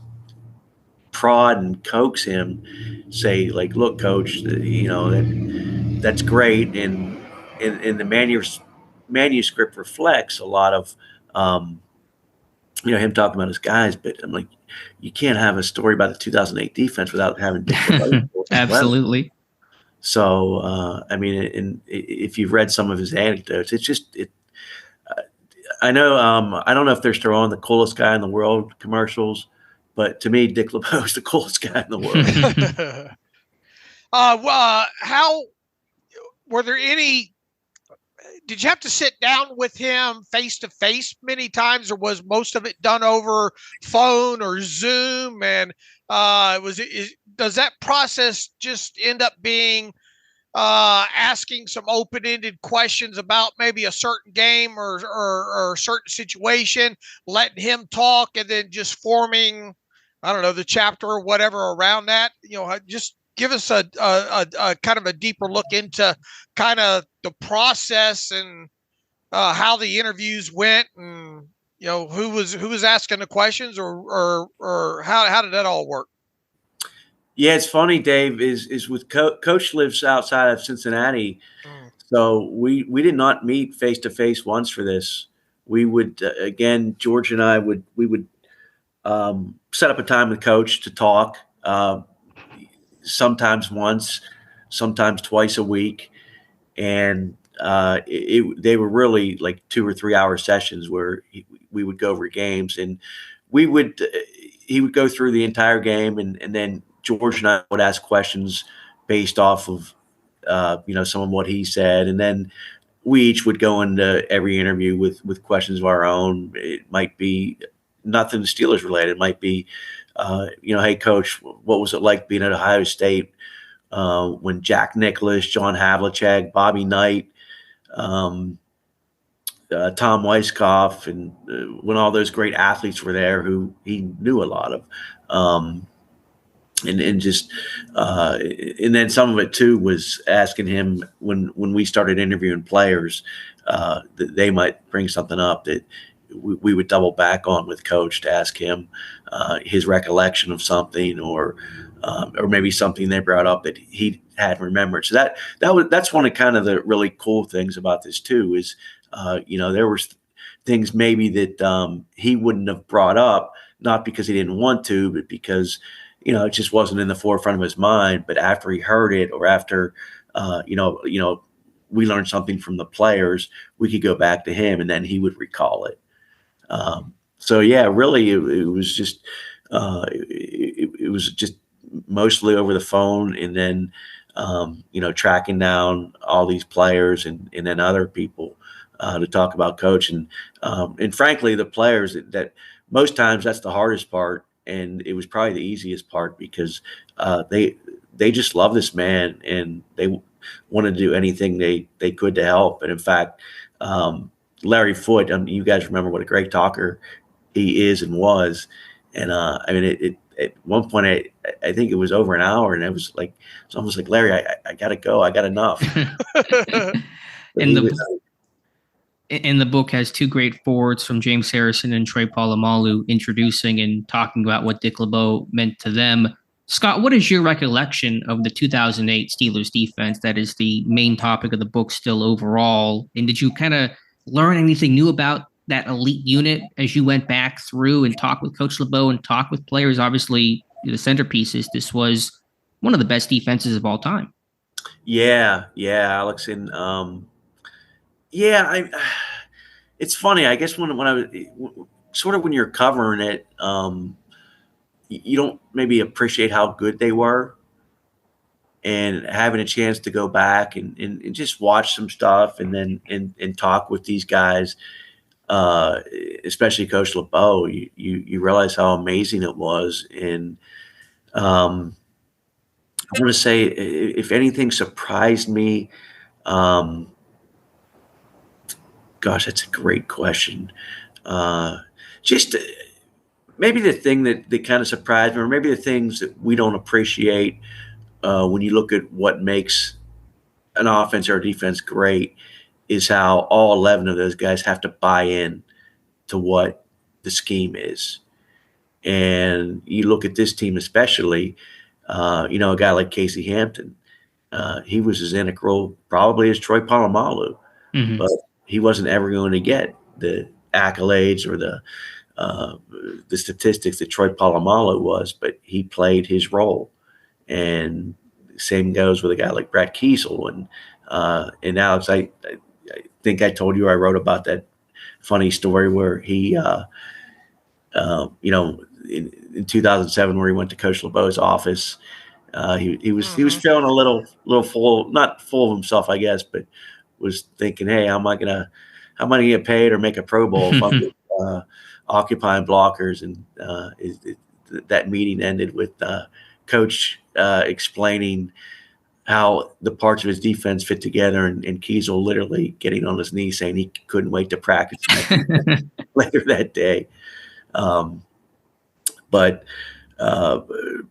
prod and coax him, say like, look, coach, that's great, and the manuscript reflects a lot of him talking about his guys, but I'm like, you can't have a story about the 2008 defense without having absolutely. So if you've read some of his anecdotes, it's just I know I don't know if they're still on the coolest guy in the world commercials, but to me, Dick LeBeau is the coolest guy in the world. How were there any? Did you have to sit down with him face to face many times, or was most of it done over phone or Zoom? And does that process just end up being asking some open-ended questions about maybe a certain game or a certain situation, letting him talk, and then just forming, I don't know, the chapter or whatever around that? Just give us a kind of a deeper look into kind of the process and how the interviews went, and who was asking the questions, or how did that all work? Yeah, it's funny, Dave, is with Coach lives outside of Cincinnati. So we did not meet face to face once for this. We would again, George and I would set up a time with Coach to talk. Sometimes once, sometimes twice a week, and they were really like 2 or 3 hour sessions where we would go over games, and he would go through the entire game, and then George and I would ask questions based off of some of what he said, and then we each would go into every interview with questions of our own. It might be nothing Steelers related. It might be hey, Coach, what was it like being at Ohio State when Jack Nicklaus, John Havlicek, Bobby Knight, Tom Weiskopf, and when all those great athletes were there who he knew a lot of. And then some of it too was asking him when we started interviewing players that they might bring something up that we would double back on with Coach to ask him his recollection of something, or maybe something they brought up that he hadn't remembered. So that's one of kind of the really cool things about this too is there was things maybe that he wouldn't have brought up, not because he didn't want to, but because it just wasn't in the forefront of his mind. But after he heard it, or after we learned something from the players, we could go back to him, and then he would recall it. So yeah, really, it was just it was just mostly over the phone, and then tracking down all these players and then other people to talk about Coach, and frankly, the players that most times that's the hardest part. And it was probably the easiest part because they just love this man, and they wanted to do anything they could to help. And in fact, Larry Foote, you guys remember what a great talker he is and was. And it at one point I think it was over an hour, and it was almost like, Larry, I gotta go, I got enough. And the book has two great forwards from James Harrison and Troy Polamalu introducing and talking about what Dick LeBeau meant to them. Scott, what is your recollection of the 2008 Steelers defense? That is the main topic of the book still overall. And did you kind of learn anything new about that elite unit as you went back through and talked with Coach LeBeau and talked with players? Obviously, the centerpieces, this was one of the best defenses of all time. Yeah, Alex. And it's funny. I guess when I was sort of when you're covering it, you don't maybe appreciate how good they were, and having a chance to go back and just watch some stuff, and then and talk with these guys, especially Coach LeBeau, you realize how amazing it was. And I want to say, if anything surprised me, Gosh, that's a great question. Just maybe the thing that kind of surprised me, or maybe the things that we don't appreciate when you look at what makes an offense or a defense great, is how all 11 of those guys have to buy in to what the scheme is. And you look at this team especially, a guy like Casey Hampton, he was as integral probably as Troy Polamalu, but he wasn't ever going to get the accolades or the statistics that Troy Polamalu was, but he played his role. And same goes with a guy like Brad Kiesel. And Alex, I think I told you I wrote about that funny story where he, in 2007, where he went to Coach LeBeau's office, he was feeling a little full, not full of himself, I guess, but was thinking, hey, how am I gonna get paid or make a Pro Bowl if I'm occupying blockers? And that meeting ended with Coach explaining how the parts of his defense fit together, and Kiesel literally getting on his knees saying he couldn't wait to practice later that day. But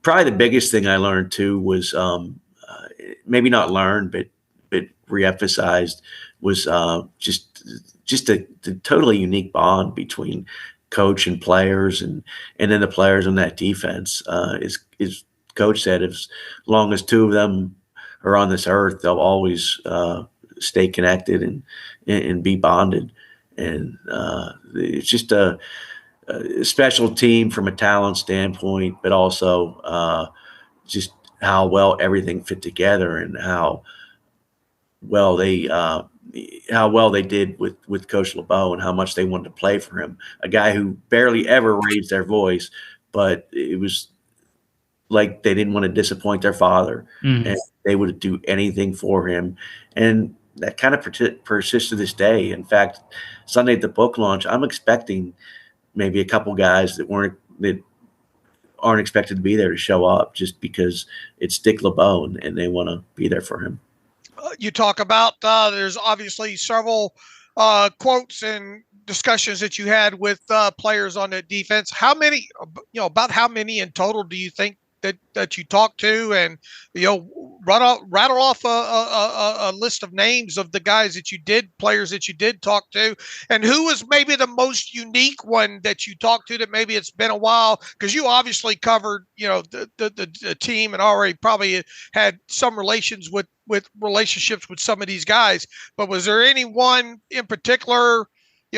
probably the biggest thing I learned too was maybe not learned, but reemphasized was just a totally unique bond between coach and players, and then the players on that defense. Is Coach said, as long as two of them are on this earth, they'll always stay connected and be bonded. And it's just a special team from a talent standpoint, but also just how well everything fit together, and how well they did with Coach LeBeau, and how much they wanted to play for him. A guy who barely ever raised their voice, but it was like they didn't want to disappoint their father, and they would do anything for him. And that kind of persists to this day. In fact, Sunday at the book launch, I'm expecting maybe a couple guys that aren't expected to be there to show up, just because it's Dick LeBeau and they want to be there for him. You talk about there's obviously several quotes and discussions that you had with players on the defense. How many, about how many in total do you think that you talked to, and rattle off a list of names of the guys players that you did talk to, and who was maybe the most unique one that you talked to, that maybe it's been a while, because you obviously covered the team and already probably had some relationships with some of these guys, but was there anyone in particular,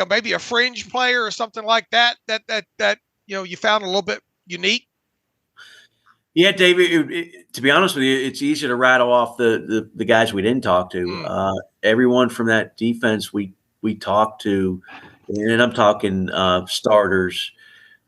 maybe a fringe player or something like that you found a little bit unique? Yeah, David, to be honest with you, it's easy to rattle off the guys we didn't talk to. Everyone from that defense we talked to, and I'm talking starters.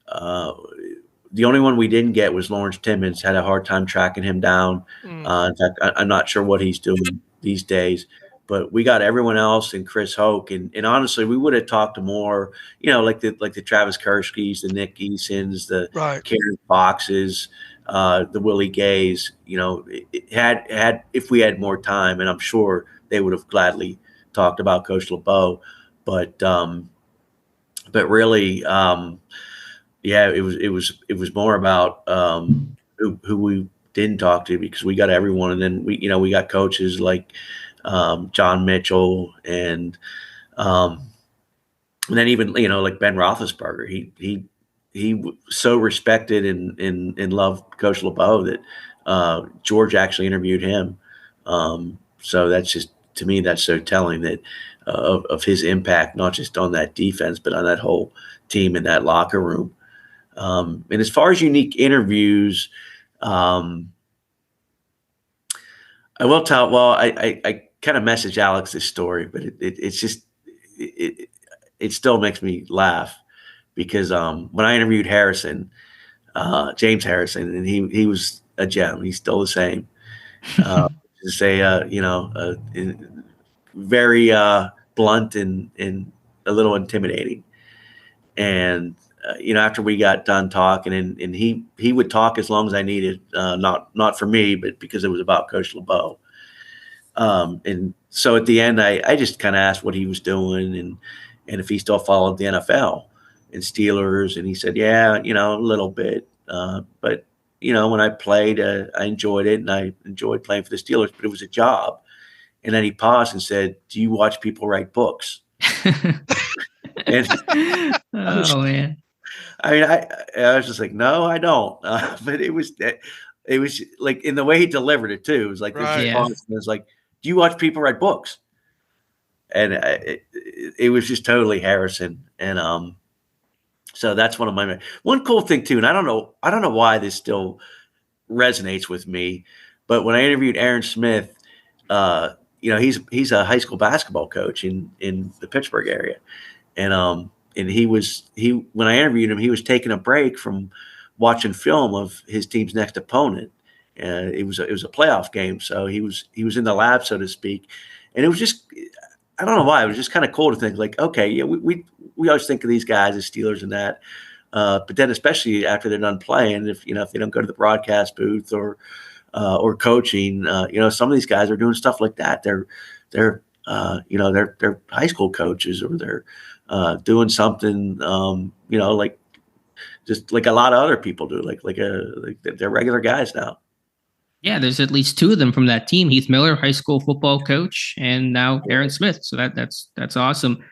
The only one we didn't get was Lawrence Timmons. Had a hard time tracking him down. In fact, I'm not sure what he's doing these days. But we got everyone else, and Chris Hoke, and honestly, we would have talked to more, like the Travis Kerskys, the Nick Easons, the Karen Foxes, the Willie Gays. Had if we had more time, and I'm sure they would have gladly talked about Coach LeBeau, but really, it was more about who we didn't talk to, because we got everyone, and then we got coaches like John Mitchell, and then even like Ben Roethlisberger. He so respected and loved Coach LeBeau that George actually interviewed him. So that's just, to me, that's so telling that of his impact, not just on that defense, but on that whole team in that locker room. And as far as unique interviews, I will tell. Well, I kind of messaged Alex this story, but it's just it still makes me laugh, because when I interviewed Harrison, James Harrison, and he was a gem. He's still the same. To say, very blunt and a little intimidating. And after we got done talking, and he would talk as long as I needed, not for me, but because it was about Coach LeBeau. And so at the end, I just kind of asked what he was doing and if he still followed the NFL and Steelers. And he said, yeah, a little bit. But, when I played, I enjoyed it, and I enjoyed playing for the Steelers, but it was a job. And then he paused and said, do you watch people write books? And oh, man. I mean, I was just like, no, I don't. But it was like in the way he delivered it too. It was like, Right. Yeah. It was like, do you watch people write books? And it was just totally Harrison. And so that's one cool thing too. And I don't know why this still resonates with me, but when I interviewed Aaron Smith, he's a high school basketball coach in the Pittsburgh area, and when I interviewed him, he was taking a break from watching film of his team's next opponent. It was a playoff game, so he was in the lab, so to speak, and it was just, I don't know why, it was just kind of cool to think like, okay, yeah, we always think of these guys as Steelers and that, but then especially after they're done playing, if they don't go to the broadcast booth or coaching, some of these guys are doing stuff like that. They're high school coaches, or they're doing something, like just like a lot of other people do, like they're regular guys now. Yeah, there's at least two of them from that team: Heath Miller, high school football coach, and now Aaron Smith. So that's awesome.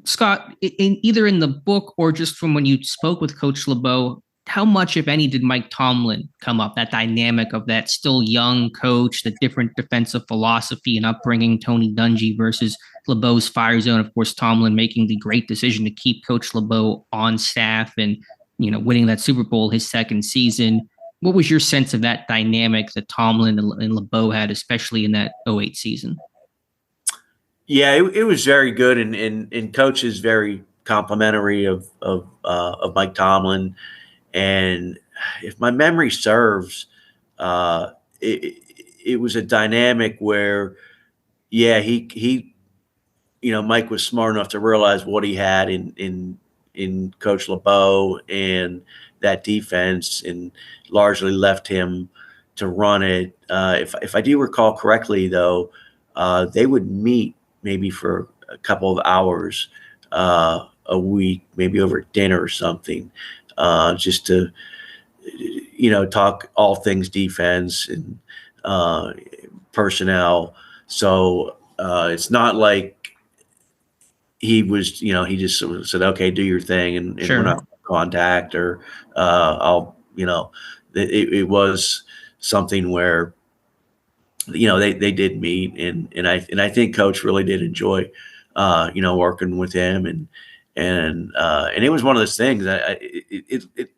Scott, either in the book or just from when you spoke with Coach LeBeau, how much, if any, did Mike Tomlin come up? That dynamic of that still young coach, the different defensive philosophy and upbringing, Tony Dungy versus LeBeau's fire zone. Of course, Tomlin making the great decision to keep Coach LeBeau on staff and winning that Super Bowl his second season. What was your sense of that dynamic that Tomlin and LeBeau had, especially in that 2008 season? Yeah, it was very good, and Coach is very complimentary of Mike Tomlin. And if my memory serves, it was a dynamic where, yeah, he Mike was smart enough to realize what he had in Coach LeBeau and that defense, and largely left him to run it. If I do recall correctly, though, they would meet maybe for a couple of hours a week, maybe over dinner or something, just to talk all things defense and personnel. So it's not like he was, he just sort of said, okay, do your thing, and Sure. we're not contact, or I'll, it was something where, they did meet, and I think Coach really did enjoy, working with him, and it was one of those things that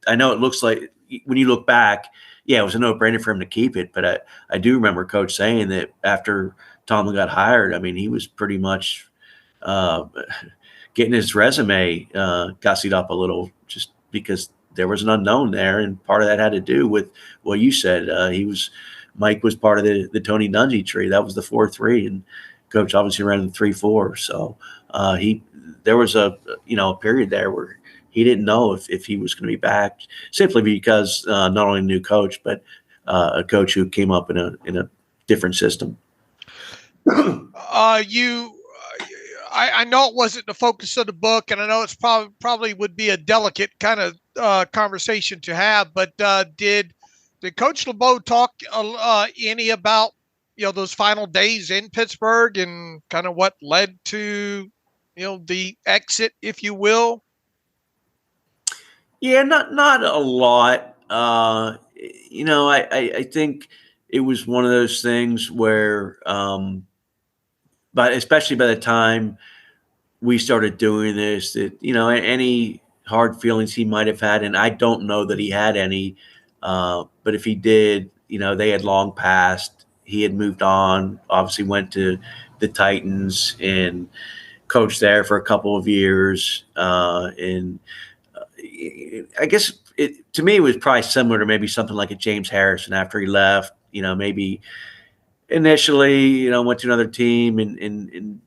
I know it looks like when you look back, yeah, it was a no-brainer for him to keep it, but I do remember Coach saying that after Tomlin got hired, I mean, he was pretty much getting his resume gussied up a little, just because there was an unknown there, and part of that had to do with what you said. Mike was part of the Tony Dungy tree. That was the 4-3, and Coach obviously ran the 3-4. So there was a period there where he didn't know if he was going to be back, simply because not only a new coach, but a coach who came up in a different system. I know it wasn't the focus of the book, and I know it's probably would be a delicate kind of conversation to have, but did Coach LeBeau talk any about those final days in Pittsburgh and kind of what led to the exit, if you will? Yeah, not a lot. I think it was one of those things where, but especially by the time we started doing this, that any hard feelings he might have had, and I don't know that he had any, but if he did, they had long passed. He had moved on, obviously went to the Titans and coached there for a couple of years, and I guess to me it was probably similar to maybe something like a James Harrison after he left. Maybe initially, went to another team, and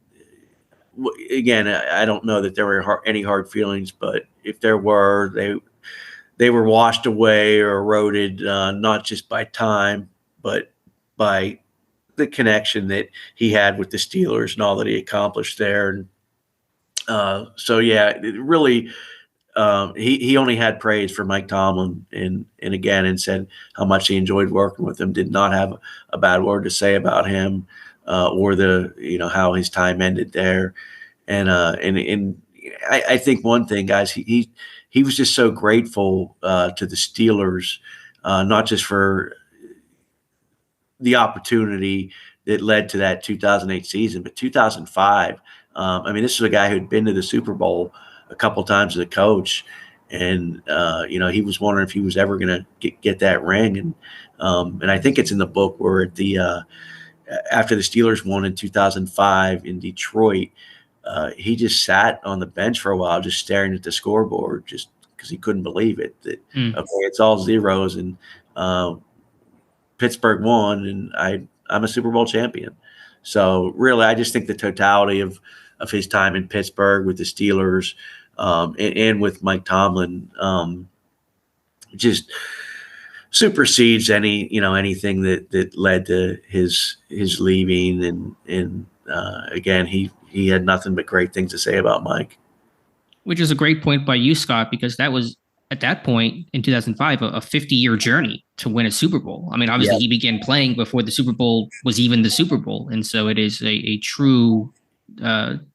again, I don't know that there were any hard feelings, but if there were, they were washed away or eroded, not just by time, but by the connection that he had with the Steelers and all that he accomplished there. And so, yeah, it really, he only had praise for Mike Tomlin and said how much he enjoyed working with him, did not have a bad word to say about him or how his time ended there. And I think one thing, guys, he was just so grateful to the Steelers, not just for the opportunity that led to that 2008 season, but 2005. This is a guy who'd been to the Super Bowl a couple times as a coach, and he was wondering if he was ever going to get that ring. And I think it's in the book where after the Steelers won in 2005 in Detroit, he just sat on the bench for a while, just staring at the scoreboard, just because he couldn't believe it. That okay, it's all zeros, and Pittsburgh won, and I'm a Super Bowl champion. So really, I just think the totality of his time in Pittsburgh with the Steelers and with Mike Tomlin just supersedes anything that led to his leaving. And again, he had nothing but great things to say about Mike. Which is a great point by you, Scott, because that was, at that point in 2005, a 50-year journey to win a Super Bowl. Obviously, He began playing before the Super Bowl was even the Super Bowl. And so it is a true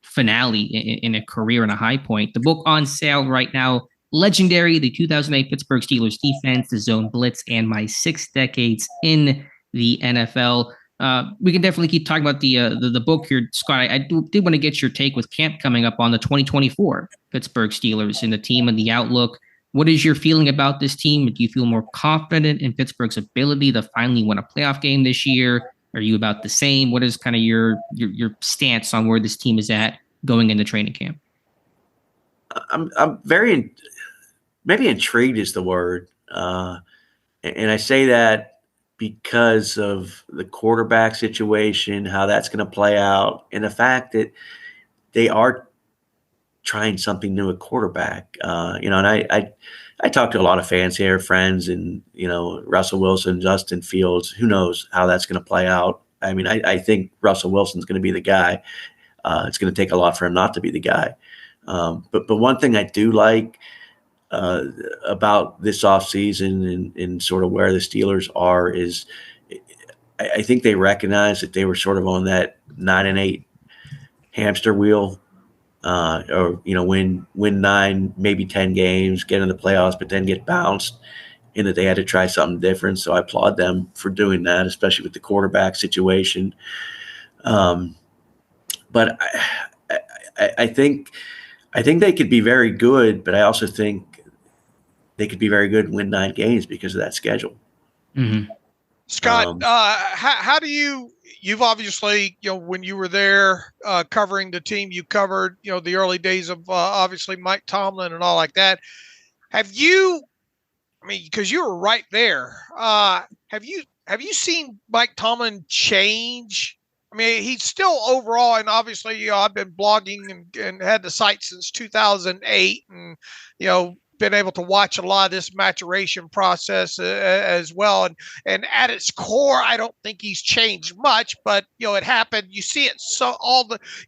finale in a career and a high point. The book on sale right now, Legendary, the 2008 Pittsburgh Steelers defense, the zone blitz, and my 6 decades in the NFL. We can definitely keep talking about the book here, Scott. I did want to get your take with camp coming up on the 2024 Pittsburgh Steelers and the team and the outlook. What is your feeling about this team? Do you feel more confident in Pittsburgh's ability to finally win a playoff game this year? Are you about the same? What is kind of your stance on where this team is at going into training camp? I'm very maybe intrigued is the word, and I say that because of the quarterback situation, how that's going to play out, and the fact that they are trying something new at quarterback. And I talk to a lot of fans here, friends, and Russell Wilson, Justin Fields. Who knows how that's going to play out? I think Russell Wilson's going to be the guy. It's going to take a lot for him not to be the guy. But one thing I do like about this offseason and sort of where the Steelers are is I think they recognize that they were sort of on that 9-8 hamster wheel, or win 9, maybe 10 games, get in the playoffs, but then get bounced, and that they had to try something different. So I applaud them for doing that, especially with the quarterback situation. But I think they could be very good, but I also think they could be very good and win 9 games because of that schedule. Mm-hmm. Scott, how do you've obviously, when you were there covering the team, you covered, the early days of obviously Mike Tomlin and all like that. Have you, because you were right there, have you seen Mike Tomlin change? He's still overall, and obviously, I've been blogging and had the site since 2008, and been able to watch a lot of this maturation process as well. And at its core, I don't think he's changed much, but it happened. You see it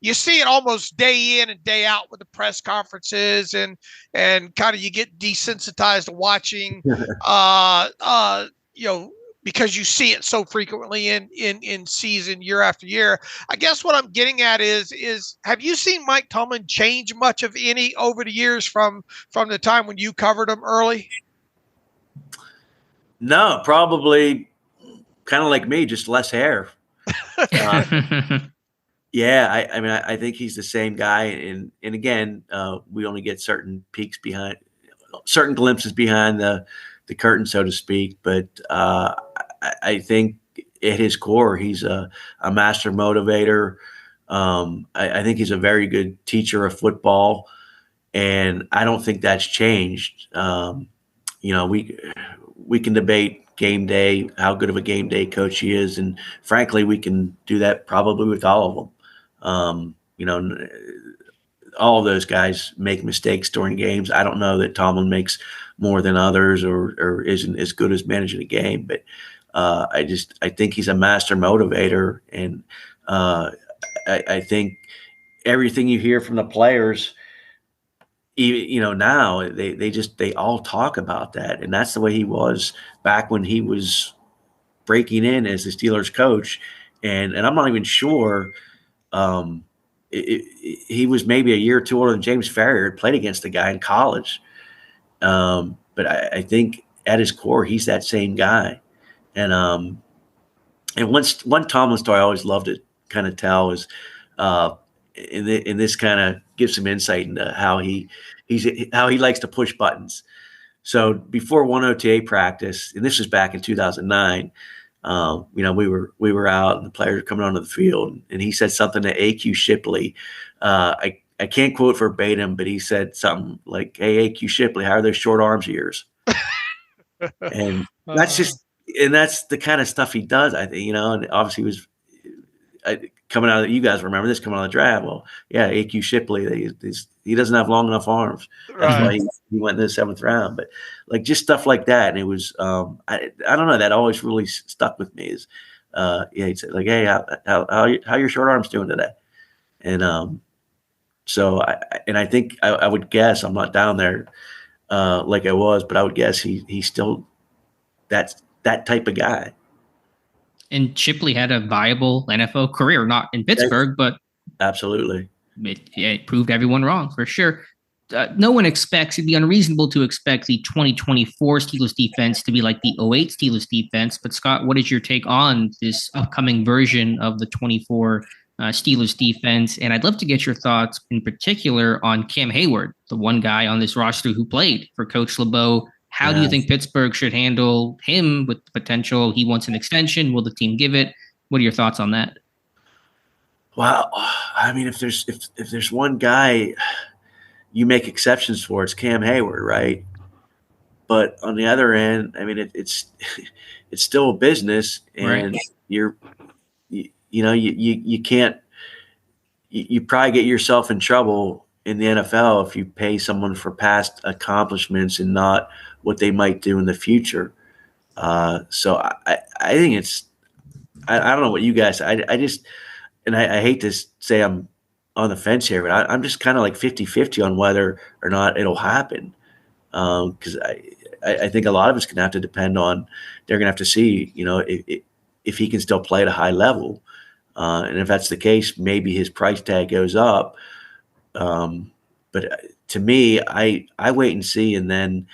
you see it almost day in and day out with the press conferences, and kind of you get desensitized to watching, because you see it so frequently in season year after year. I guess what I'm getting at is have you seen Mike Tomlin change much of any over the years from the time when you covered him early? No, probably kind of like me, just less hair. Yeah, I think he's the same guy, and again, we only get certain certain glimpses behind the curtain, so to speak. But I think at his core, he's a master motivator. I think he's a very good teacher of football, and I don't think that's changed. We can debate game day, how good of a game day coach he is, and frankly, we can do that probably with all of them. All of those guys make mistakes during games. I don't know that Tomlin makes more than others or isn't as good as managing a game, but I think he's a master motivator, and I think everything you hear from the players, now they all talk about that, and that's the way he was back when he was breaking in as the Steelers coach, and I'm not even sure. He was maybe a year or two older than James Farrior, played against the guy in college. But I think at his core, he's that same guy. And one Tomlin story I always loved to kind of tell is, and this kind of gives some insight into how he likes to push buttons. So before one OTA practice, and this was back in 2009, we were out and the players were coming onto the field, and he said something to AQ Shipley. I can't quote verbatim, but he said something like, "Hey, AQ Shipley, how are those short arms of yours?" And that's the kind of stuff he does, I think, and obviously was coming out of, you guys remember this, coming out of the draft. Well, yeah, AQ Shipley, he doesn't have long enough arms. That's why he went in the 7th round. But like just stuff like that. And it was, I don't know, that always really stuck with me is, he'd say like, "Hey, how your short arms doing today?" And so I think I would guess, I'm not down there like I was, but I would guess he's still that type of guy. And Shipley had a viable NFL career, not in Pittsburgh, but absolutely, it proved everyone wrong for sure. No one expects, it'd be unreasonable to expect the 2024 Steelers defense to be like the 08 Steelers defense. But Scott, what is your take on this upcoming version of the 24 Steelers defense? And I'd love to get your thoughts in particular on Cam Hayward, the one guy on this roster who played for Coach LeBeau. How do you think Pittsburgh should handle him with the potential he wants an extension? Will the team give it? What are your thoughts on that? Well, I mean, if there's one guy you make exceptions for, it's Cam Hayward, right? But on the other end, I mean, it's still a business, and you can't. You probably get yourself in trouble in the NFL if you pay someone for past accomplishments and not what they might do in the future. So I think it's, I don't know what you guys, I just, and I hate to say I'm on the fence here, but I'm just kind of like 50-50 on whether or not it'll happen. Because I think a lot of it's going to have to depend on, they're going to have to see, if he can still play at a high level. And if that's the case, maybe his price tag goes up. But to me, I wait and see, and then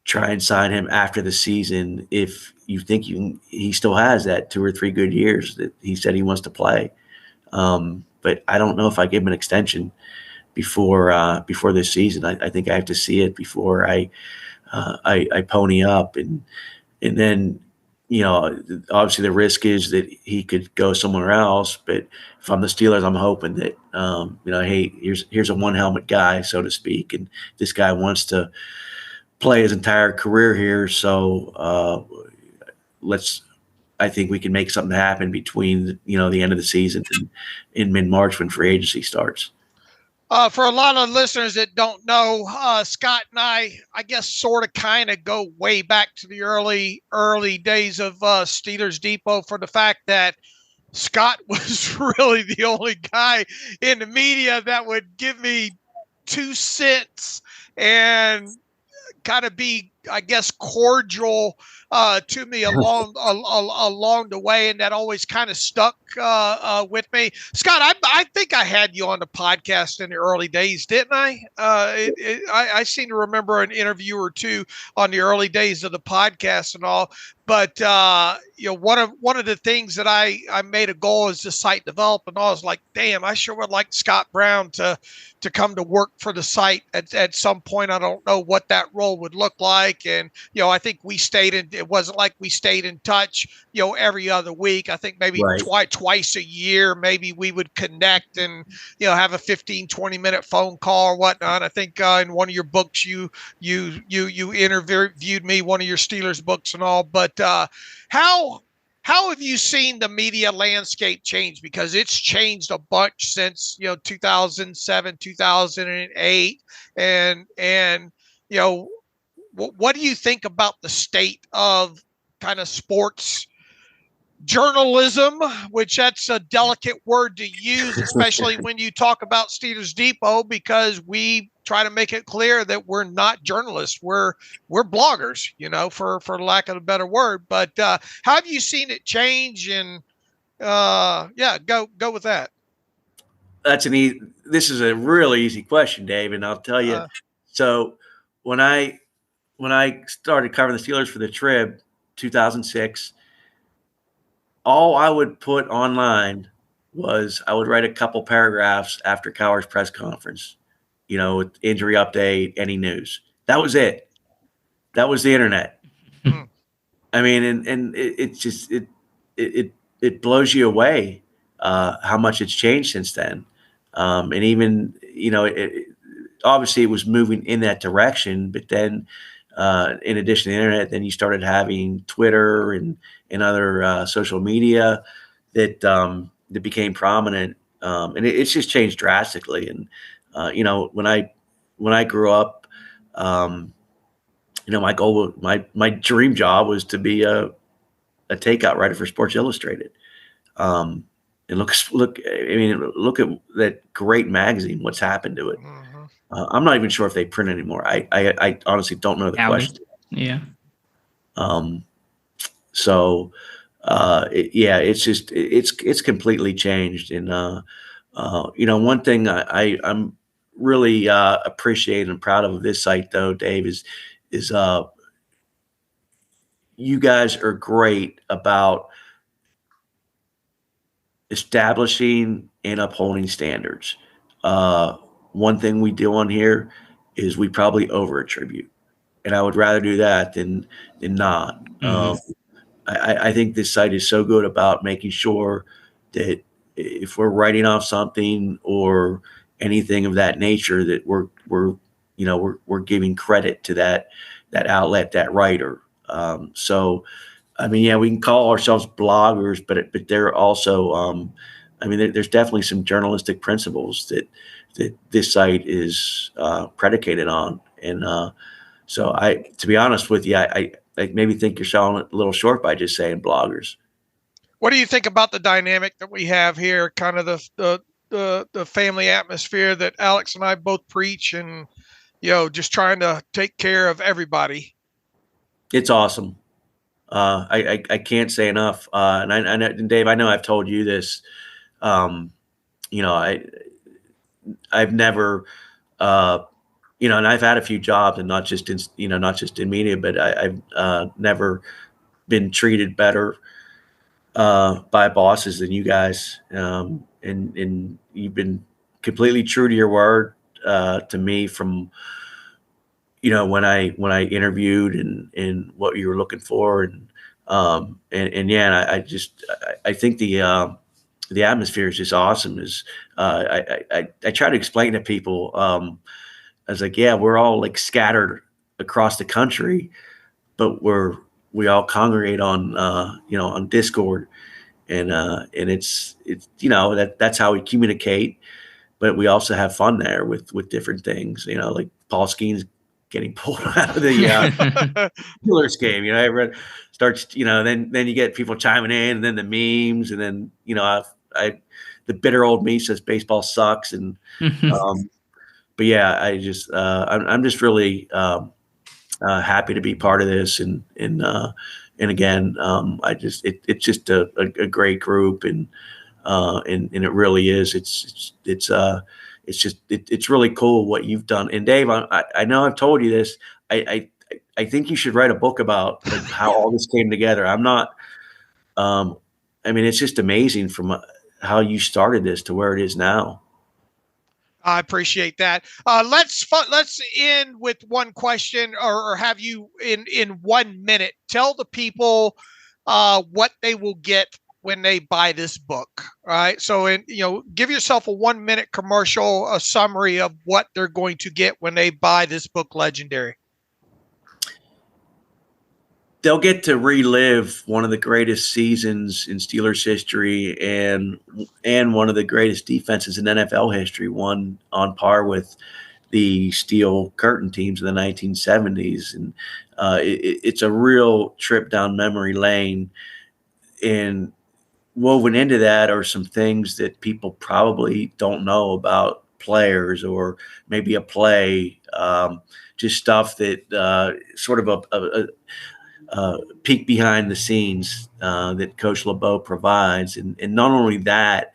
try and sign him after the season if you think he still has that 2 or 3 good years that he said he wants to play. But I don't know if I give him an extension before this season. I think I have to see it before I pony up, and then obviously the risk is that he could go somewhere else. But if I'm the Steelers, I'm hoping that hey, here's a one helmet guy, so to speak, and this guy wants to play his entire career here. So I think we can make something happen between the end of the season and in mid-March when free agency starts. For a lot of listeners that don't know, Scott and I guess sort of kind of go way back to the early days of Steelers Depot, for the fact that Scott was really the only guy in the media that would give me 2 cents and kind of be, I guess, cordial to me along the way, and that always kind of stuck with me. Scott, I think I had you on the podcast in the early days, didn't I? I seem to remember an interview or two on the early days of the podcast and all. But one of the things that I made a goal as the site development, I was like, damn, I sure would like Scott Brown to come to work for the site at some point. I don't know what that role would look like. And, I think it wasn't like we stayed in touch, every other week. I think maybe twice a year, maybe we would connect and, have a 15-20 minute phone call or whatnot. I think in one of your books, you interviewed me, one of your Steelers books and all. But how have you seen the media landscape change? Because it's changed a bunch since 2007, 2008, and what do you think about the state of kind of sports journalism, which that's a delicate word to use, especially when you talk about Steelers Depot, because we try to make it clear that we're not journalists. We're bloggers, for lack of a better word. But how have you seen it change? And go with that. This is a really easy question, Dave, and I'll tell you. So when I started covering the Steelers for the Trib, 2006, all I would put online was I would write a couple paragraphs after Cowher's press conference, with injury update, any news. That was it. That was the internet. I mean, and it's just it blows you away how much it's changed since then. And even obviously it was moving in that direction, but then in addition to the internet, then you started having Twitter and other social media that became prominent, and it's just changed drastically. And when I grew up, my goal, my dream job was to be a takeout writer for Sports Illustrated. And look at that great magazine. What's happened to it? I'm not even sure if they print anymore. I honestly don't know the question. Yeah. So, it's completely changed. And, one thing I'm really appreciating and proud of this site, though, Dave, is you guys are great about establishing and upholding standards. One thing we do on here is we probably over attribute, and I would rather do that than not. I think this site is so good about making sure that if we're writing off something or anything of that nature, that we're giving credit to that outlet, that writer. So, I mean, we can call ourselves bloggers, but they're also, there's definitely some journalistic principles that this site is predicated on. And so to be honest with you, I maybe think you're selling it a little short by just saying bloggers. What do you think about the dynamic that we have here, kind of the family atmosphere that Alex and I both preach, and, just trying to take care of everybody? It's awesome. I can't say enough. And Dave, I know I've told you this. I've never, and I've had a few jobs, and not just in media, but I've never been treated better by bosses than you guys. And you've been completely true to your word to me from, when I interviewed and what you were looking for, and I think the atmosphere is just awesome. I try to explain to people, I was like, we're all like scattered across the country, but we all congregate on Discord, and it's that's how we communicate. But we also have fun there with different things, like Paul Skeen's getting pulled out of the Steelers game. Everyone starts, then you get people chiming in, and then the memes, and then the bitter old me says baseball sucks, and but I'm just really happy to be part of this, and again, it's just a great group, and it really is. It's really cool what you've done. And Dave, I know I've told you this. I think you should write a book about how all this came together. I'm not. It's just amazing from how you started this to where it is now. I appreciate that. Let's end with one question, or have you in 1 minute tell the people what they will get when they buy this book. All right. So, give yourself a 1 minute commercial, a summary of what they're going to get when they buy this book, Legendary. They'll get to relive one of the greatest seasons in Steelers history, and one of the greatest defenses in NFL history, one on par with the Steel Curtain teams in the 1970s. And it's a real trip down memory lane. And woven into that are some things that people probably don't know about players, or maybe a play, just stuff that sort of a peek behind the scenes that Coach LeBeau provides. And not only that,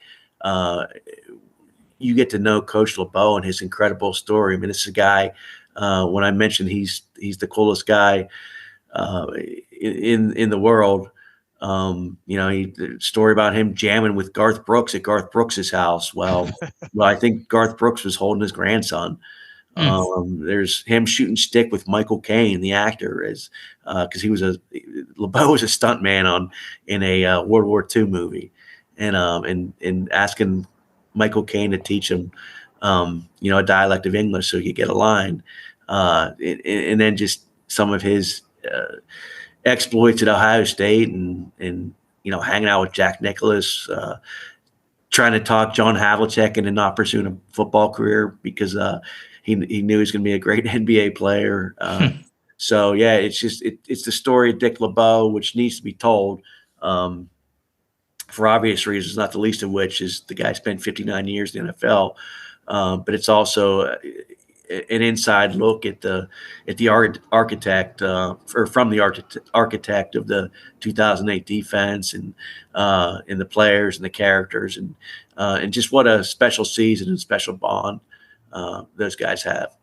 you get to know Coach LeBeau and his incredible story. I mean, it's a guy, when I mentioned he's the coolest guy in the world. The story about him jamming with Garth Brooks at Garth Brooks's house. Well, I think Garth Brooks was holding his grandson. There's him shooting stick with Michael Caine, the actor, as because LeBeau was a stuntman in a World War II movie, and asking Michael Caine to teach him, a dialect of English so he could get a line, and then just some of his exploits at Ohio State, and hanging out with Jack Nicklaus, trying to talk John Havlicek into not pursuing a football career because he knew he was going to be a great NBA player. So yeah, it's the story of Dick LeBeau, which needs to be told for obvious reasons, not the least of which is the guy spent 59 years in the NFL. But it's also an inside look at the architect, or from the architect of the 2008 defense, and the players and the characters, and just what a special season and special bond those guys have.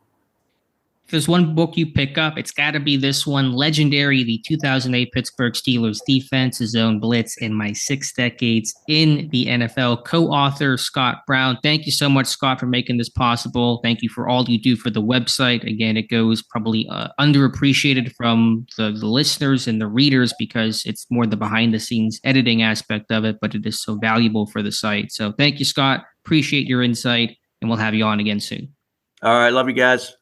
If there's one book you pick up, it's got to be this one, Legendary, the 2008 Pittsburgh Steelers Defense, Zone Blitz, in My 6 Decades in the NFL. Co-author Scott Brown. Thank you so much, Scott, for making this possible. Thank you for all you do for the website. Again, it goes probably underappreciated from the listeners and the readers because it's more the behind-the-scenes editing aspect of it, but it is so valuable for the site. So thank you, Scott. Appreciate your insight, and we'll have you on again soon. All right. Love you guys.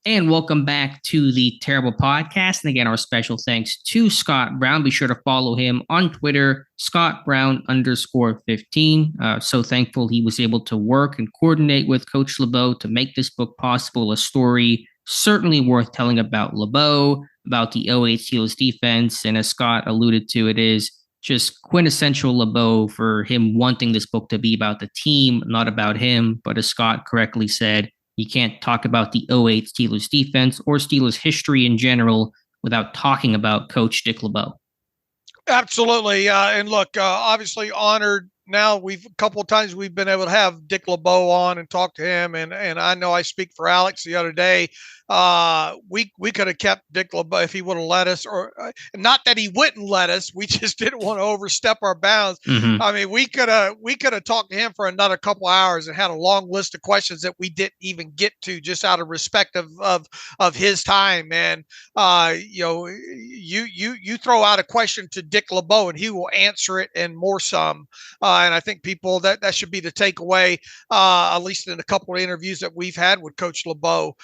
And welcome back to the Terrible Podcast. And again, our special thanks to Scott Brown. Be sure to follow him on Twitter, ScottBrown_15. So thankful he was able to work and coordinate with Coach LeBeau to make this book possible. A story certainly worth telling about LeBeau, about the 08 Steelers defense. And as Scott alluded to, it is just quintessential LeBeau for him wanting this book to be about the team, not about him. But as Scott correctly said, you can't talk about the 08 Steelers defense or Steelers history in general without talking about Coach Dick LeBeau. Absolutely. And look, obviously honored. Now a couple of times we've been able to have Dick LeBeau on and talk to him. And I know I speak for Alex the other day. We could have kept Dick LeBeau if he would have let us, or not that he wouldn't let us. We just didn't want to overstep our bounds. Mm-hmm. I mean, we could have talked to him for another couple hours and had a long list of questions that we didn't even get to, just out of respect of his time. And you throw out a question to Dick LeBeau and he will answer it and more some. And I think people that should be the takeaway, at least in a couple of interviews that we've had with Coach LeBeau.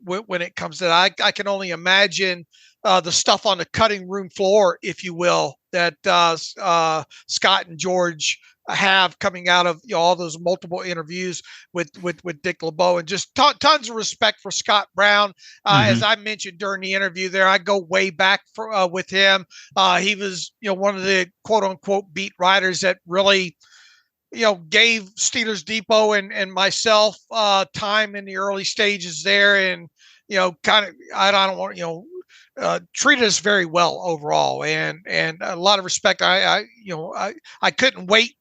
When it comes to that, I can only imagine the stuff on the cutting room floor, if you will, that Scott and George have coming out of all those multiple interviews with Dick LeBeau, and just tons of respect for Scott Brown. As I mentioned during the interview there, I go way back with him. He was one of the quote unquote beat writers that really gave Steelers Depot and myself time in the early stages there, and kind of I don't want treated us very well overall, and a lot of respect. I couldn't wait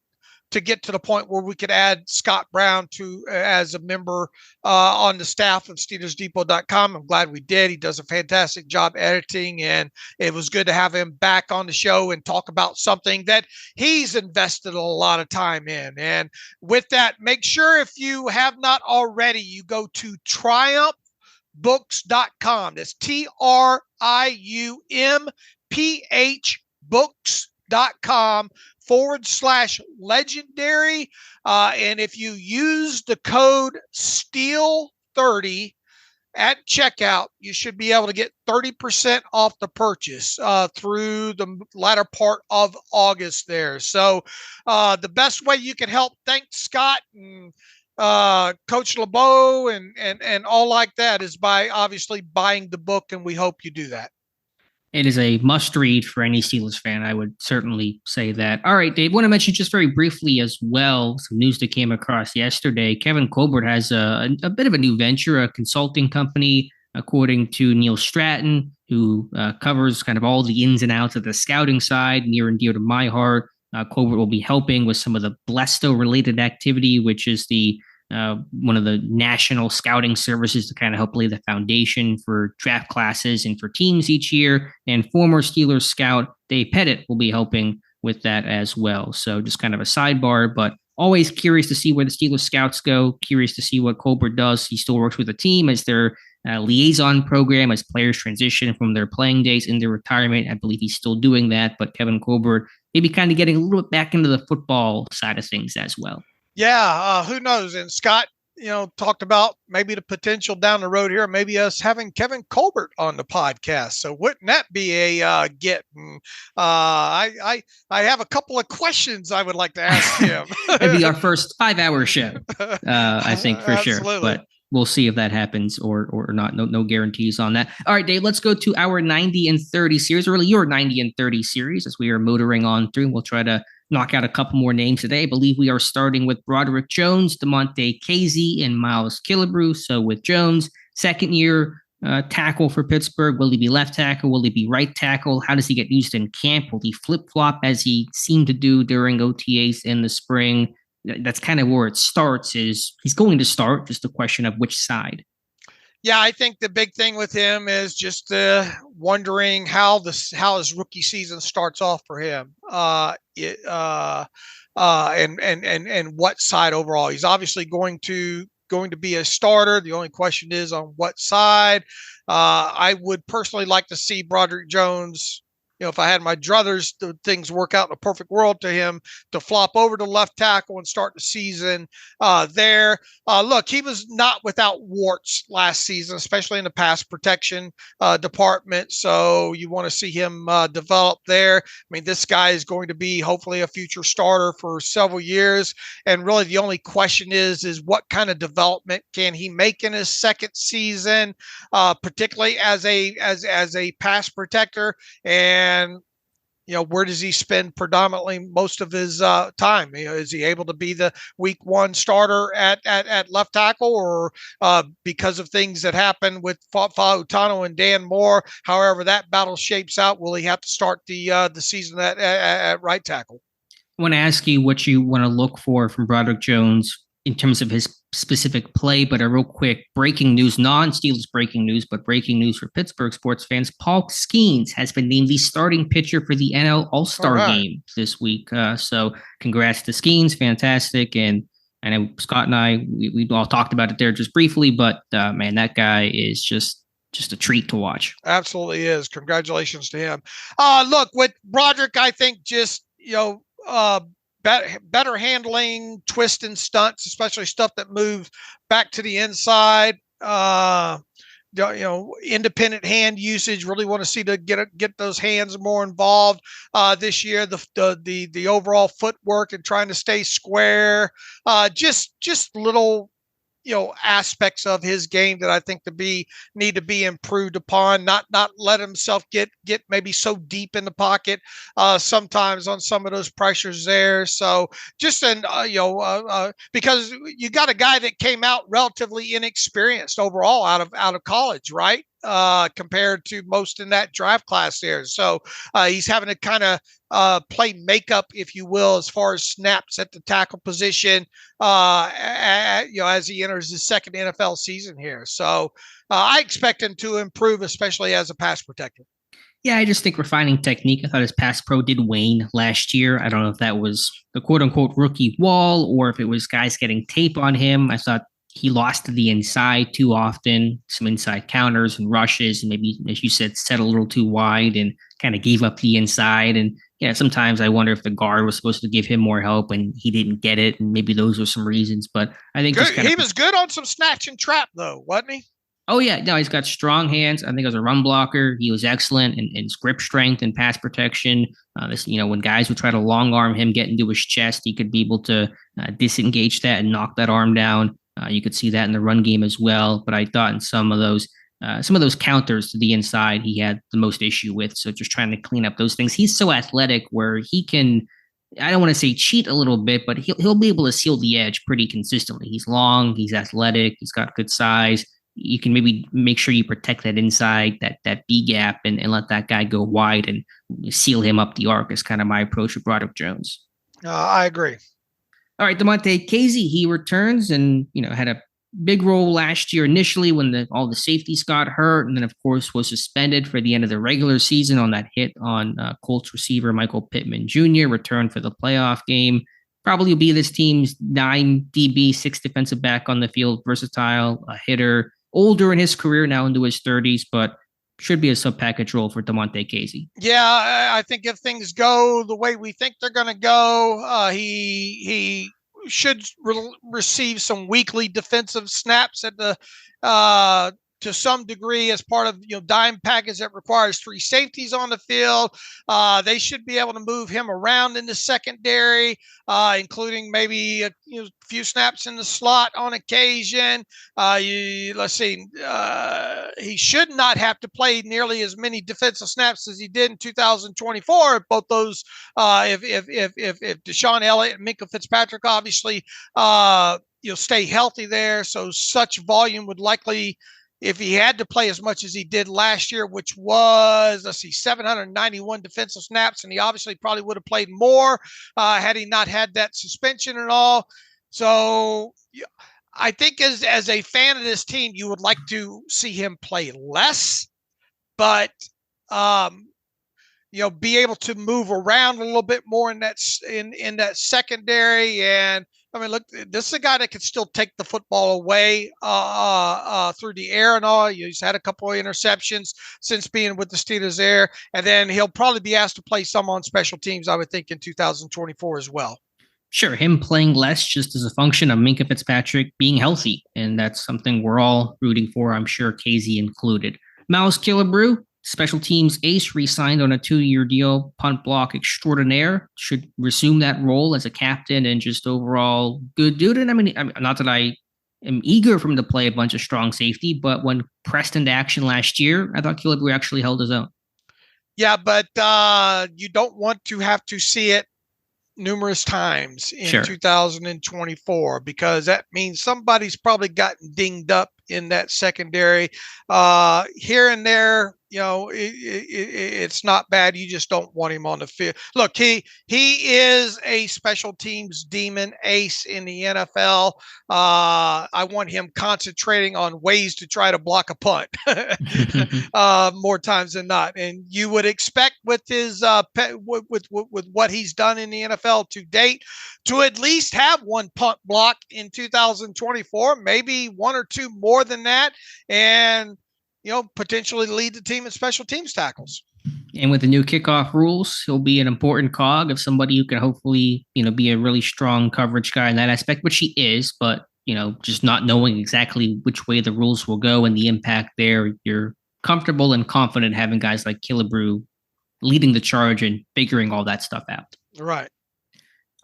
to get to the point where we could add Scott Brown as a member on the staff of SteelersDepot.com. I'm glad we did. He does a fantastic job editing, and it was good to have him back on the show and talk about something that he's invested a lot of time in. And with that, make sure, if you have not already, you go to triumphbooks.com. That's TRIUMPH books.com /legendary. And if you use the code STEEL30 at checkout, you should be able to get 30% off the purchase through the latter part of August there. So the best way you can help thank Scott and Coach LeBeau and all like that is by obviously buying the book, and we hope you do that. It is a must read for any Steelers fan. I would certainly say that. All right, Dave, I want to mention just very briefly as well some news that came across yesterday. Kevin Colbert has a bit of a new venture, a consulting company, according to Neil Stratton, who covers kind of all the ins and outs of the scouting side, near and dear to my heart. Colbert will be helping with some of the Blesto-related activity, which is the one of the national scouting services to kind of help lay the foundation for draft classes and for teams each year. And former Steelers scout Dave Pettit will be helping with that as well. So just kind of a sidebar, but always curious to see where the Steelers scouts go, curious to see what Colbert does. He still works with the team as their liaison program as players transition from their playing days into retirement. I believe he's still doing that, but Kevin Colbert maybe kind of getting a little bit back into the football side of things as well. Yeah, who knows? And Scott, talked about maybe the potential down the road here, maybe us having Kevin Colbert on the podcast. So wouldn't that be a get? I have a couple of questions I would like to ask him. It'd be our first 5-hour show, I think, for sure. But we'll see if that happens or not. No guarantees on that. All right, Dave, let's go to our 90 and 30 series, or really your 90 and 30 series as we are motoring on through. We'll try to knock out a couple more names today. I believe we are starting with Broderick Jones, DeMonte Casey, and Miles Killebrew. So with Jones, second year tackle for Pittsburgh. Will he be left tackle? Will he be right tackle? How does he get used in camp? Will he flip-flop as he seemed to do during OTAs in the spring? That's kind of where it starts. Is he's going to start, just a question of which side. Yeah, I think the big thing with him is just wondering how his rookie season starts off for him, and what side overall. He's obviously going to be a starter. The only question is on what side. I would personally like to see Broderick Jones. If I had my druthers, the things work out in a perfect world to him to flop over to left tackle and start the season there. Look, he was not without warts last season, especially in the pass protection department. So you want to see him develop there. I mean, this guy is going to be hopefully a future starter for several years. And really the only question is what kind of development can he make in his second season, particularly as a pass protector. And, where does he spend predominantly most of his time? Is he able to be the week one starter at left tackle, or because of things that happen with Fautano and Dan Moore, however that battle shapes out, will he have to start the season at right tackle? I want to ask you what you want to look for from Broderick Jones in terms of his specific play, but a real quick breaking news, non-Steelers breaking news, but breaking news for Pittsburgh sports fans. Paul Skeens has been named the starting pitcher for the NL All-Star game this week. So congrats to Skeens. Fantastic. And I know Scott and I, we all talked about it there just briefly, but man, that guy is just a treat to watch. Absolutely is. Congratulations to him. Look, with Broderick, I think just, better handling, twist and stunts, especially stuff that moves back to the inside. Independent hand usage. Really want to see to get those hands more involved this year. The overall footwork and trying to stay square. Just little aspects of his game that I think need to be improved upon. Not let himself get maybe so deep in the pocket sometimes on some of those pressures there. So just because you got a guy that came out relatively inexperienced overall out of college, right? Compared to most in that draft class there. So he's having to kind of play makeup, if you will, as far as snaps at the tackle position, as he enters his second NFL season here. So I expect him to improve, especially as a pass protector. Yeah, I just think refining technique. I thought his pass pro did wane last year. I don't know if that was the quote unquote rookie wall or if it was guys getting tape on him. I thought he lost to the inside too often, some inside counters and rushes, and maybe, as you said, set a little too wide and kind of gave up the inside. And sometimes I wonder if the guard was supposed to give him more help and he didn't get it. And maybe those are some reasons. But I think he was good on some snatch and trap, though, wasn't he? Oh, yeah. No, he's got strong hands. I think as a run blocker, he was excellent in his grip strength and pass protection. When guys would try to long arm him, get into his chest, he could be able to disengage that and knock that arm down. You could see that in the run game as well. But I thought in some of those counters to the inside, he had the most issue with. So just trying to clean up those things. He's so athletic where he can, I don't want to say cheat a little bit, but he'll be able to seal the edge pretty consistently. He's long, he's athletic, he's got good size. You can maybe make sure you protect that inside, that B gap, and let that guy go wide and seal him up the arc is kind of my approach with Broderick Jones. I agree. All right, Damontae Kazee, he returns and, had a big role last year initially when all the safeties got hurt, and then, of course, was suspended for the end of the regular season on that hit on Colts receiver Michael Pittman Jr., returned for the playoff game. Probably will be this team's 9 DB, 6 defensive back on the field, versatile, a hitter. Older in his career, now into his 30s, but should be a sub-package role for Damontae Kazee. Yeah, I think if things go the way we think they're going to go, he should receive some weekly defensive snaps at the to some degree as part of dime package that requires 3 safeties on the field. They should be able to move him around in the secondary, including maybe a few snaps in the slot on occasion. Let's see. He should not have to play nearly as many defensive snaps as he did in 2024. Both those, if Deshaun Elliott and Minkah Fitzpatrick obviously stay healthy there, so such volume would likely, if he had to play as much as he did last year, which was, 791 defensive snaps, and he obviously probably would have played more had he not had that suspension and all. So I think as a fan of this team, you would like to see him play less, but be able to move around a little bit more in that secondary. And I mean, look, this is a guy that can still take the football away through the air and all. He's had a couple of interceptions since being with the Steelers there. And then he'll probably be asked to play some on special teams, I would think, in 2024 as well. Sure, him playing less just as a function of Minkah Fitzpatrick being healthy. And that's something we're all rooting for, I'm sure Kazee included. Miles Killebrew, special teams ace, re-signed on a 2-year deal, punt block extraordinaire, should resume that role as a captain and just overall good dude. And I mean, not that I am eager for him to play a bunch of strong safety, but when pressed into action last year, I thought Killebrew actually held his own. Yeah, but you don't want to have to see it numerous times in 2024, because that means somebody's probably gotten dinged up in that secondary here and there. It's not bad. You just don't want him on the field. Look, he is a special teams demon ace in the NFL. I want him concentrating on ways to try to block a punt more times than not. And you would expect with his with what he's done in the NFL to date to at least have 1 punt block in 2024, maybe 1 or 2 more than that, and potentially lead the team in special teams tackles. And with the new kickoff rules, he'll be an important cog of somebody who can hopefully, be a really strong coverage guy in that aspect, which he is, but, just not knowing exactly which way the rules will go and the impact there. You're comfortable and confident having guys like Killebrew leading the charge and figuring all that stuff out. Right.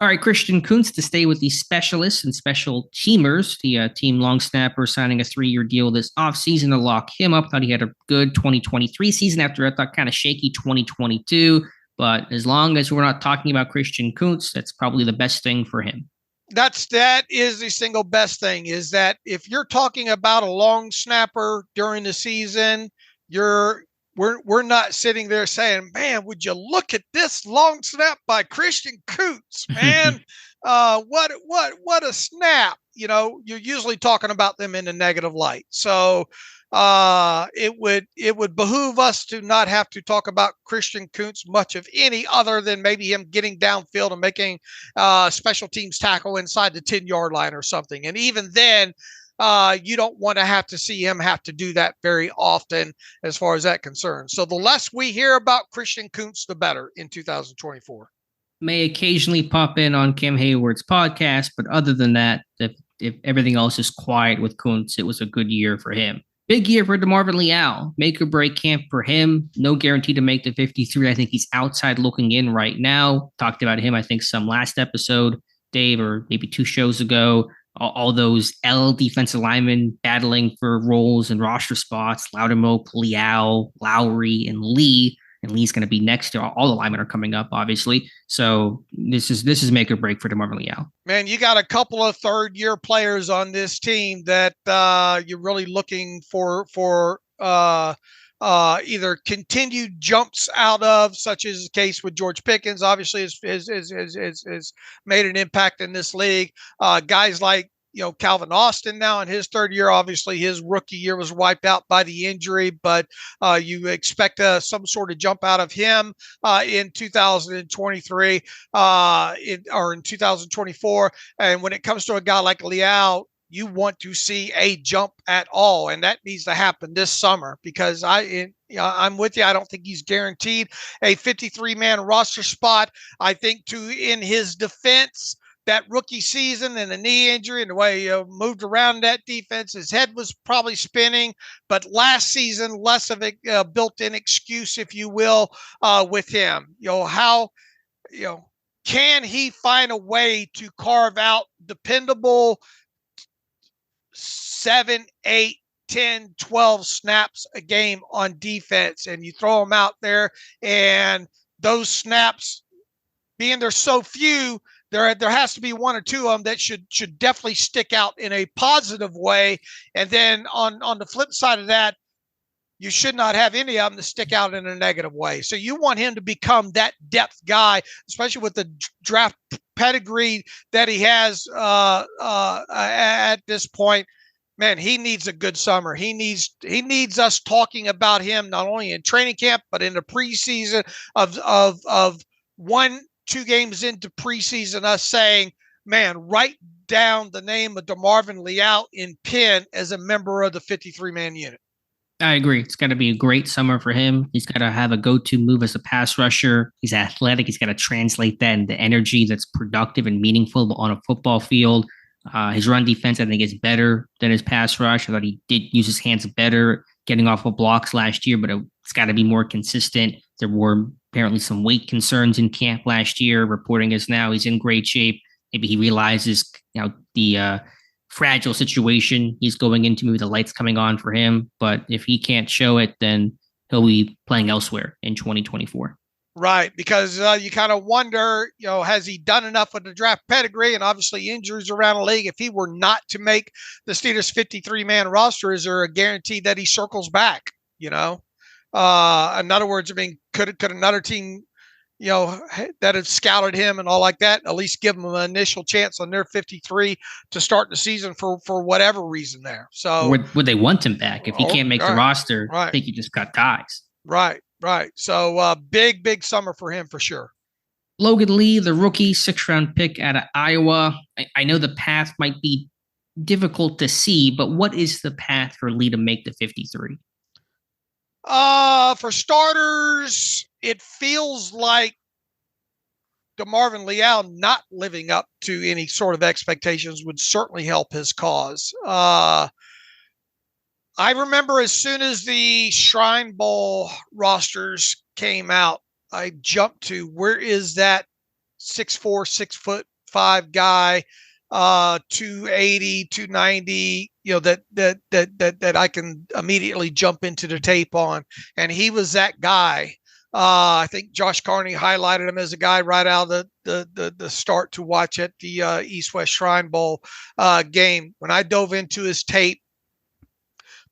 All right, Christian Kuntz to stay with the specialists and special teamers. The team long snapper signing a 3-year deal this offseason to lock him up. Thought he had a good 2023 season after I thought kind of shaky 2022. But as long as we're not talking about Christian Kuntz, that's probably the best thing for him. That is the single best thing, is that if you're talking about a long snapper during the season, we're not sitting there saying, man, would you look at this long snap by Christian Kuntz, man? What a snap. You're usually talking about them in a negative light. So it would behoove us to not have to talk about Christian Kuntz much of any other than maybe him getting downfield and making special teams tackle inside the 10-yard line or something. And even then, you don't want to have to see him have to do that very often as far as that concerns. So the less we hear about Christian Kuntz, the better in 2024. May occasionally pop in on Kim Hayward's podcast, but other than that, if everything else is quiet with Kuntz, it was a good year for him. Big year for DeMarvin Leal. Make or break camp for him. No guarantee to make the 53. I think he's outside looking in right now. Talked about him, I think, some last episode, Dave, or maybe 2 shows ago. All those L defensive linemen battling for roles and roster spots. Loudermilk, Leal, Lowry, and Lee. And Lee's going to be next to all the linemen are coming up, obviously. So this is make or break for DeMarvin Leal. Man, you got a couple of third-year players on this team that you're really looking for either continued jumps out of, such as the case with George Pickens. Obviously, has made an impact in this league. Guys like Calvin Austin now in his 3rd year. Obviously, his rookie year was wiped out by the injury, but you expect some sort of jump out of him in 2023 or in 2024. And when it comes to a guy like Leal, you want to see a jump at all, and that needs to happen this summer because I'm with you. I don't think he's guaranteed a 53-man roster spot. I think in his defense, that rookie season and the knee injury and the way he moved around that defense, his head was probably spinning. But last season, less of a built-in excuse, if you will, with him. Can he find a way to carve out dependable 7, 8, 10, 12 snaps a game on defense? And you throw them out there, and those snaps, being there's so few, there has to be 1 or 2 of them that should definitely stick out in a positive way. And then on the flip side of that, you should not have any of them to stick out in a negative way. So you want him to become that depth guy, especially with the draft pedigree that he has at this point. Man, he needs a good summer. He needs us talking about him not only in training camp but in the preseason of 1-2 games into preseason, us saying, man, write down the name of DeMarvin Leal in pen as a member of the 53-man unit. I agree. It's got to be a great summer for him. He's got to have a go-to move as a pass rusher. He's athletic. He's got to translate that into energy that's productive and meaningful on a football field. His run defense, I think, is better than his pass rush. I thought he did use his hands better getting off of blocks last year, but it's got to be more consistent. There were apparently some weight concerns in camp last year. Reporting is now he's in great shape. Maybe he realizes, the fragile situation he's going into. Maybe the lights coming on for him. But if he can't show it, then he'll be playing elsewhere in 2024. Right, because you kind of wonder, has he done enough with the draft pedigree and obviously injuries around the league? If he were not to make the Steelers 53-man roster, is there a guarantee that he circles back? In other words, could another team, that have scouted him and all like that, at least give him an initial chance on their 53 to start the season for whatever reason there? So would they want him back if he can't make the roster? Right. I think he just got ties. Right. So big summer for him for sure. Logan Lee, the rookie 6th-round pick out of Iowa. I know the path might be difficult to see, but what is the path for Lee to make the 53? For starters, it feels like DeMarvin Leal not living up to any sort of expectations would certainly help his cause. I remember as soon as the Shrine Bowl rosters came out, I jumped to, where is that 6'4", 6'5" guy, 280, 290, that I can immediately jump into the tape on. And he was that guy. I think Josh Carney highlighted him as a guy right out of the start to watch at the East-West Shrine Bowl game. When I dove into his tape,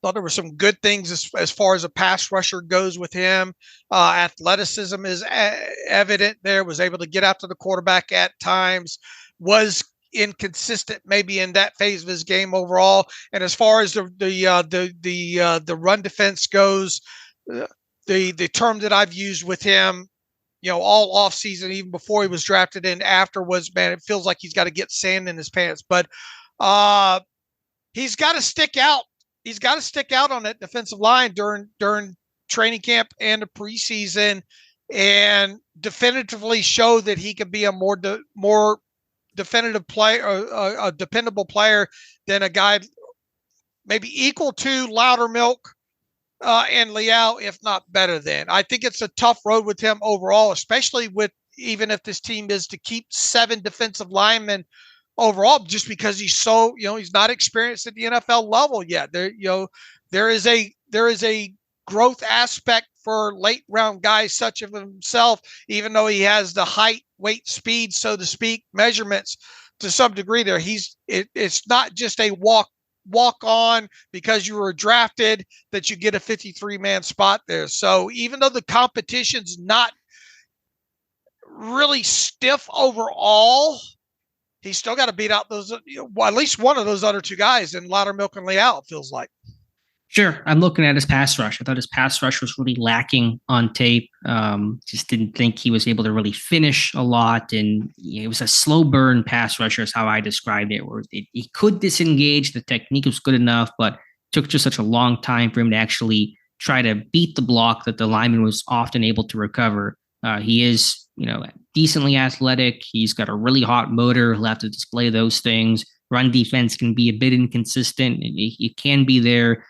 thought there were some good things as far as a pass rusher goes with him. Athleticism is evident there, was able to get after the quarterback at times, was inconsistent maybe in that phase of his game overall. And as far as the run defense goes, the term that I've used with him, all off season, even before he was drafted and after, was, man, it feels like he's got to get sand in his pants. But he's got to stick out. He's got to stick out on that defensive line during training camp and the preseason, and definitively show that he can be a more definitive player, a dependable player than a guy maybe equal to Loudermilk and Leal, if not better than. I think it's a tough road with him overall, especially with even if this team is to keep 7 defensive linemen overall, just because he's so, he's not experienced at the NFL level yet. There is a growth aspect for late round guys such as himself, even though he has the height, weight, speed, so to speak, measurements to some degree there. It's not just a walk on because you were drafted that you get a 53-man spot there. So even though the competition's not really stiff overall, he's still got to beat out those, at least one of those other 2 guys in Loudermilk and Leal, it feels like. Sure. I'm looking at his pass rush. I thought his pass rush was really lacking on tape. Just didn't think he was able to really finish a lot. And it was a slow burn pass rusher is how I described it, where he could disengage. The technique was good enough, but took just such a long time for him to actually try to beat the block that the lineman was often able to recover. He is, decently athletic. He's got a really hot motor. He'll have to display those things. Run defense can be a bit inconsistent. It can be there.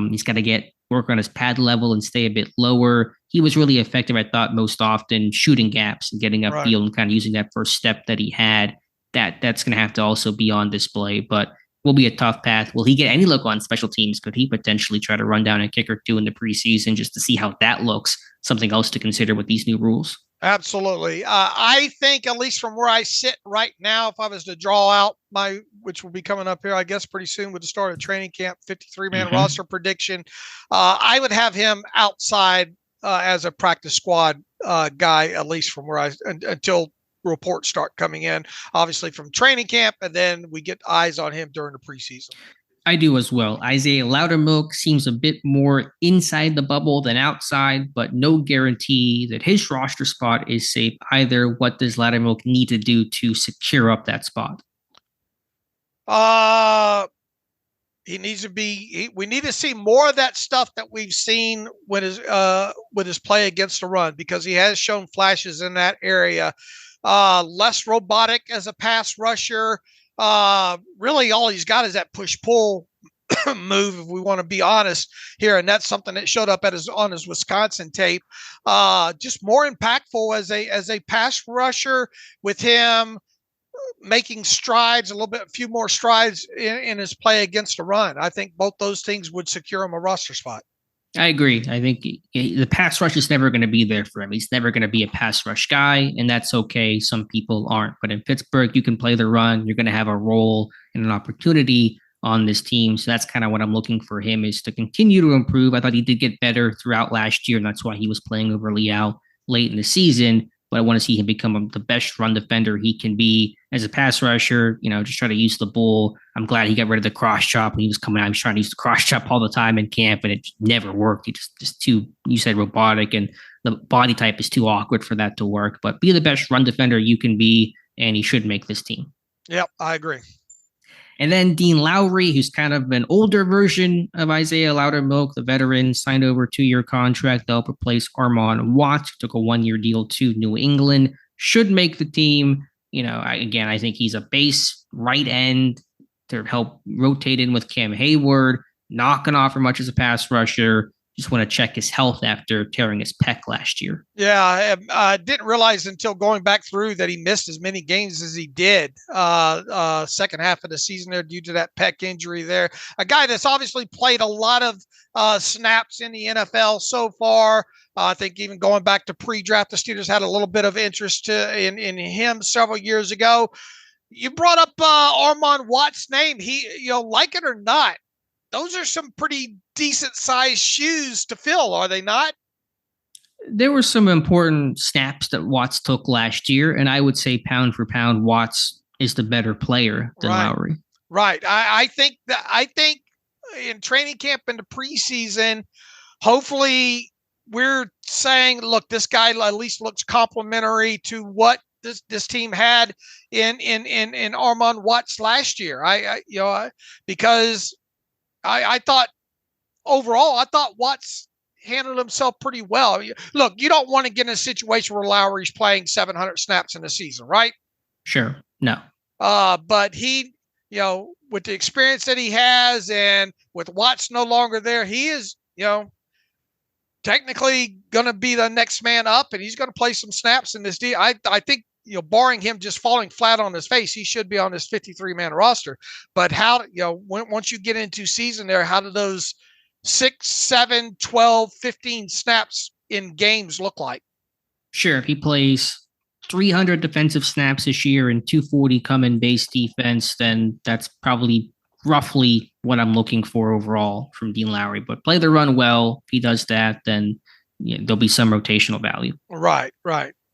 He's got to work on his pad level and stay a bit lower. He was really effective, I thought, most often shooting gaps and getting upfield and kind of using that first step that he had. That's going to have to also be on display, but will be a tough path. Will he get any look on special teams? Could he potentially try to run down a kick or 2 in the preseason just to see how that looks? Something else to consider with these new rules. Absolutely. I think, at least from where I sit right now, if I was to draw out which will be coming up here, I guess, pretty soon with the start of training camp, 53-man roster prediction, I would have him outside as a practice squad guy, at least from where until reports start coming in, obviously from training camp, and then we get eyes on him during the preseason. I do as well. Isaiah Loudermilk seems a bit more inside the bubble than outside, but no guarantee that his roster spot is safe either. What does Loudermilk need to do to secure up that spot? He needs to be. We need to see more of that stuff that we've seen with his play against the run, because he has shown flashes in that area. Less robotic as a pass rusher. Really all he's got is that push-pull move, if we want to be honest here. And that's something that showed up on his Wisconsin tape. Just more impactful as a pass rusher, with him making strides, a few more strides in his play against the run. I think both those things would secure him a roster spot. I agree. I think the pass rush is never going to be there for him. He's never going to be a pass rush guy, and that's okay. Some people aren't. But in Pittsburgh, you can play the run. You're going to have a role and an opportunity on this team. So that's kind of what I'm looking for him, is to continue to improve. I thought he did get better throughout last year, and that's why he was playing over Leal late in the season. But I want to see him become the best run defender he can be as a pass rusher. Just try to use the bull. I'm glad he got rid of the cross chop when he was coming out. He was trying to use the cross chop all the time in camp, and it never worked. He just too, you said, robotic, and the body type is too awkward for that to work. But be the best run defender you can be, and he should make this team. Yep, I agree. And then Dean Lowry, who's kind of an older version of Isaiah Loudermilk, the veteran, signed over a 2-year contract to help replace Armon Watts, took a 1-year deal to New England, should make the team. I think he's a base right end to help rotate in with Cam Hayward, not going to offer much as a pass rusher. Just want to check his health after tearing his pec last year. Yeah, I didn't realize until going back through that he missed as many games as he did second half of the season there due to that pec injury there. A guy that's obviously played a lot of snaps in the NFL so far. I think even going back to pre-draft, the Steelers had a little bit of interest in him several years ago. You brought up Armon Watts' name. He, like it or not, those are some pretty decent sized shoes to fill, are they not? There were some important snaps that Watts took last year, and I would say pound for pound, Watts is the better player than Lowry. Right. I think in training camp in the preseason, hopefully we're saying, look, this guy at least looks complimentary to what this team had in Armon Watts last year. Because I thought overall, Watts handled himself pretty well. Look, you don't want to get in a situation where Lowry's playing 700 snaps in a season, right? Sure. No. But he with the experience that he has and with Watts no longer there, he is, technically going to be the next man up, and he's going to play some snaps in this deal. I think, barring him just falling flat on his face, he should be on this 53-man roster. But how, once you get into season there, how do those 6, 7, 12, 15 snaps in games look like? Sure. If he plays 300 defensive snaps this year and 240 come in base defense, then that's probably roughly what I'm looking for overall from Dean Lowry. But play the run well. If he does that, then there'll be some rotational value. Right.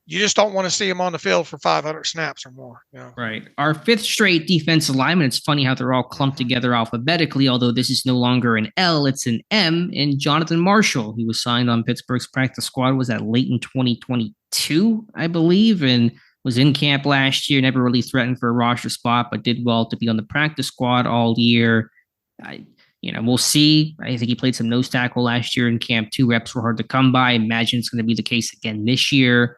You just don't want to see him on the field for 500 snaps or more. Right. Our fifth straight defensive lineman. It's funny how they're all clumped together alphabetically, although this is no longer an L, it's an M. And Jonathan Marshall, he was signed on Pittsburgh's practice squad, was that late in 2022, I believe, and was in camp last year, never really threatened for a roster spot, but did well to be on the practice squad all year. We'll see. I think he played some nose tackle last year in camp. 2 reps were hard to come by. I imagine it's going to be the case again this year.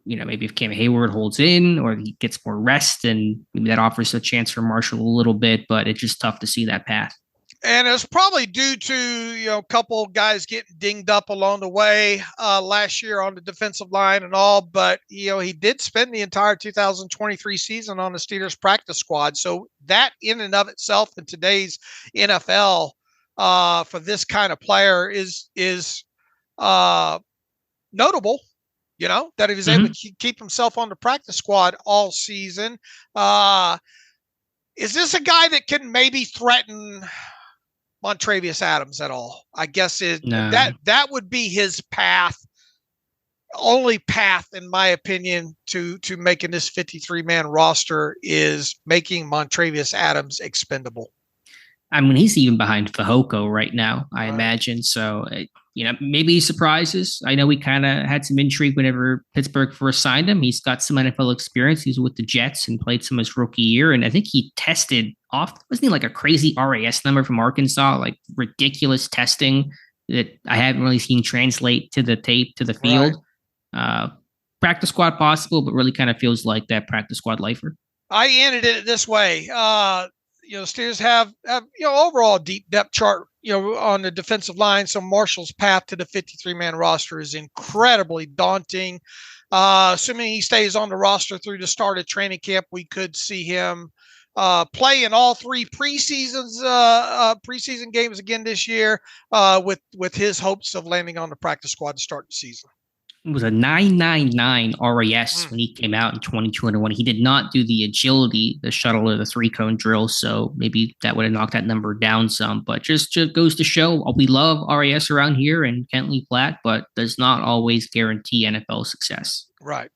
Maybe if Cam Hayward holds in or he gets more rest, and maybe that offers a chance for Marshall a little bit, but it's just tough to see that path. And it's probably due to, a couple guys getting dinged up along the way last year on the defensive line and all. But, he did spend the entire 2023 season on the Steelers practice squad. So that in and of itself in today's NFL for this kind of player is notable, that he was able to keep himself on the practice squad all season. Is this a guy that can maybe threaten Montravius Adams at all? I guess that would be his path, only path, in my opinion, to making this 53-man roster is making Montravius Adams expendable. I mean, he's even behind Fehoko right now, I imagine. So, maybe he surprises. I know we kind of had some intrigue whenever Pittsburgh first signed him. He's got some NFL experience. He's with the Jets and played some his rookie year. And I think he tested off, wasn't he like a crazy RAS number from Arkansas, like ridiculous testing that I haven't really seen translate to the tape, to the field. Right. Practice squad possible, but really kind of feels like that practice squad lifer. I ended it this way. Steelers have overall deep depth chart, on the defensive line. So Marshall's path to the 53-man roster is incredibly daunting. Assuming he stays on the roster through the start of training camp, we could see him play in all 3 preseason games again this year, with his hopes of landing on the practice squad to start the season. It was a 999 RAS when he came out in 2021. He did not do the agility, the shuttle or the 3-cone drill. So maybe that would have knocked that number down some, but just goes to show we love RAS around here and Kent Lee Platt, but does not always guarantee NFL success. Right.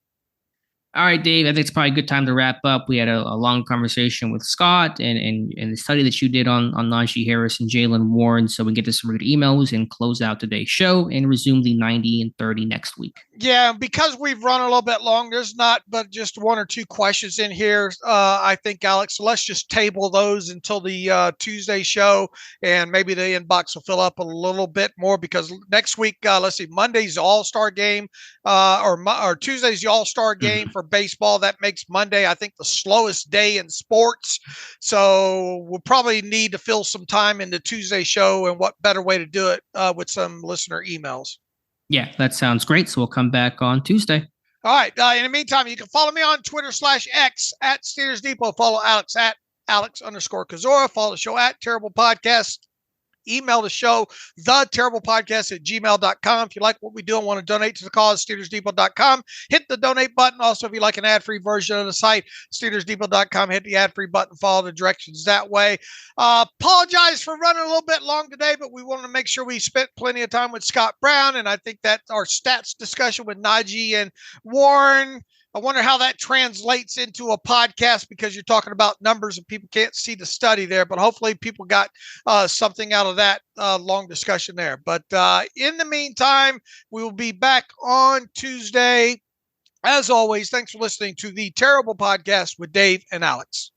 All right, Dave, I think it's probably a good time to wrap up. We had a long conversation with Scott and the study that you did on Najee Harris and Jaylen Warren. So we can get to some good emails and close out today's show and resume the 90 and 30 next week. Yeah, because we've run a little bit long, there's not but just 1 or 2 questions in here, I think, Alex. So let's just table those until the Tuesday show, and maybe the inbox will fill up a little bit more because next week, let's see, Monday's the All-Star game, or Tuesday's the All-Star game for baseball. That makes Monday, I think, the slowest day in sports. So we'll probably need to fill some time in the Tuesday show, and what better way to do it with some listener emails. Yeah, that sounds great. So we'll come back on Tuesday. All right. In the meantime, you can follow me on Twitter/X at Steelers Depot. Follow Alex at Alex_Kozora. Follow the show at Terrible Podcast. Email the show, theterriblepodcast@gmail.com. If you like what we do and want to donate to the cause, SteelersDepot.com. Hit the donate button. Also, if you like an ad-free version of the site, SteelersDepot.com. Hit the ad-free button. Follow the directions that way. Apologize for running a little bit long today, but we wanted to make sure we spent plenty of time with Scott Brown, and I think that our stats discussion with Najee and Warren, I wonder how that translates into a podcast because you're talking about numbers and people can't see the study there, but hopefully people got something out of that long discussion there. But in the meantime, we will be back on Tuesday. As always, thanks for listening to the Terrible Podcast with Dave and Alex.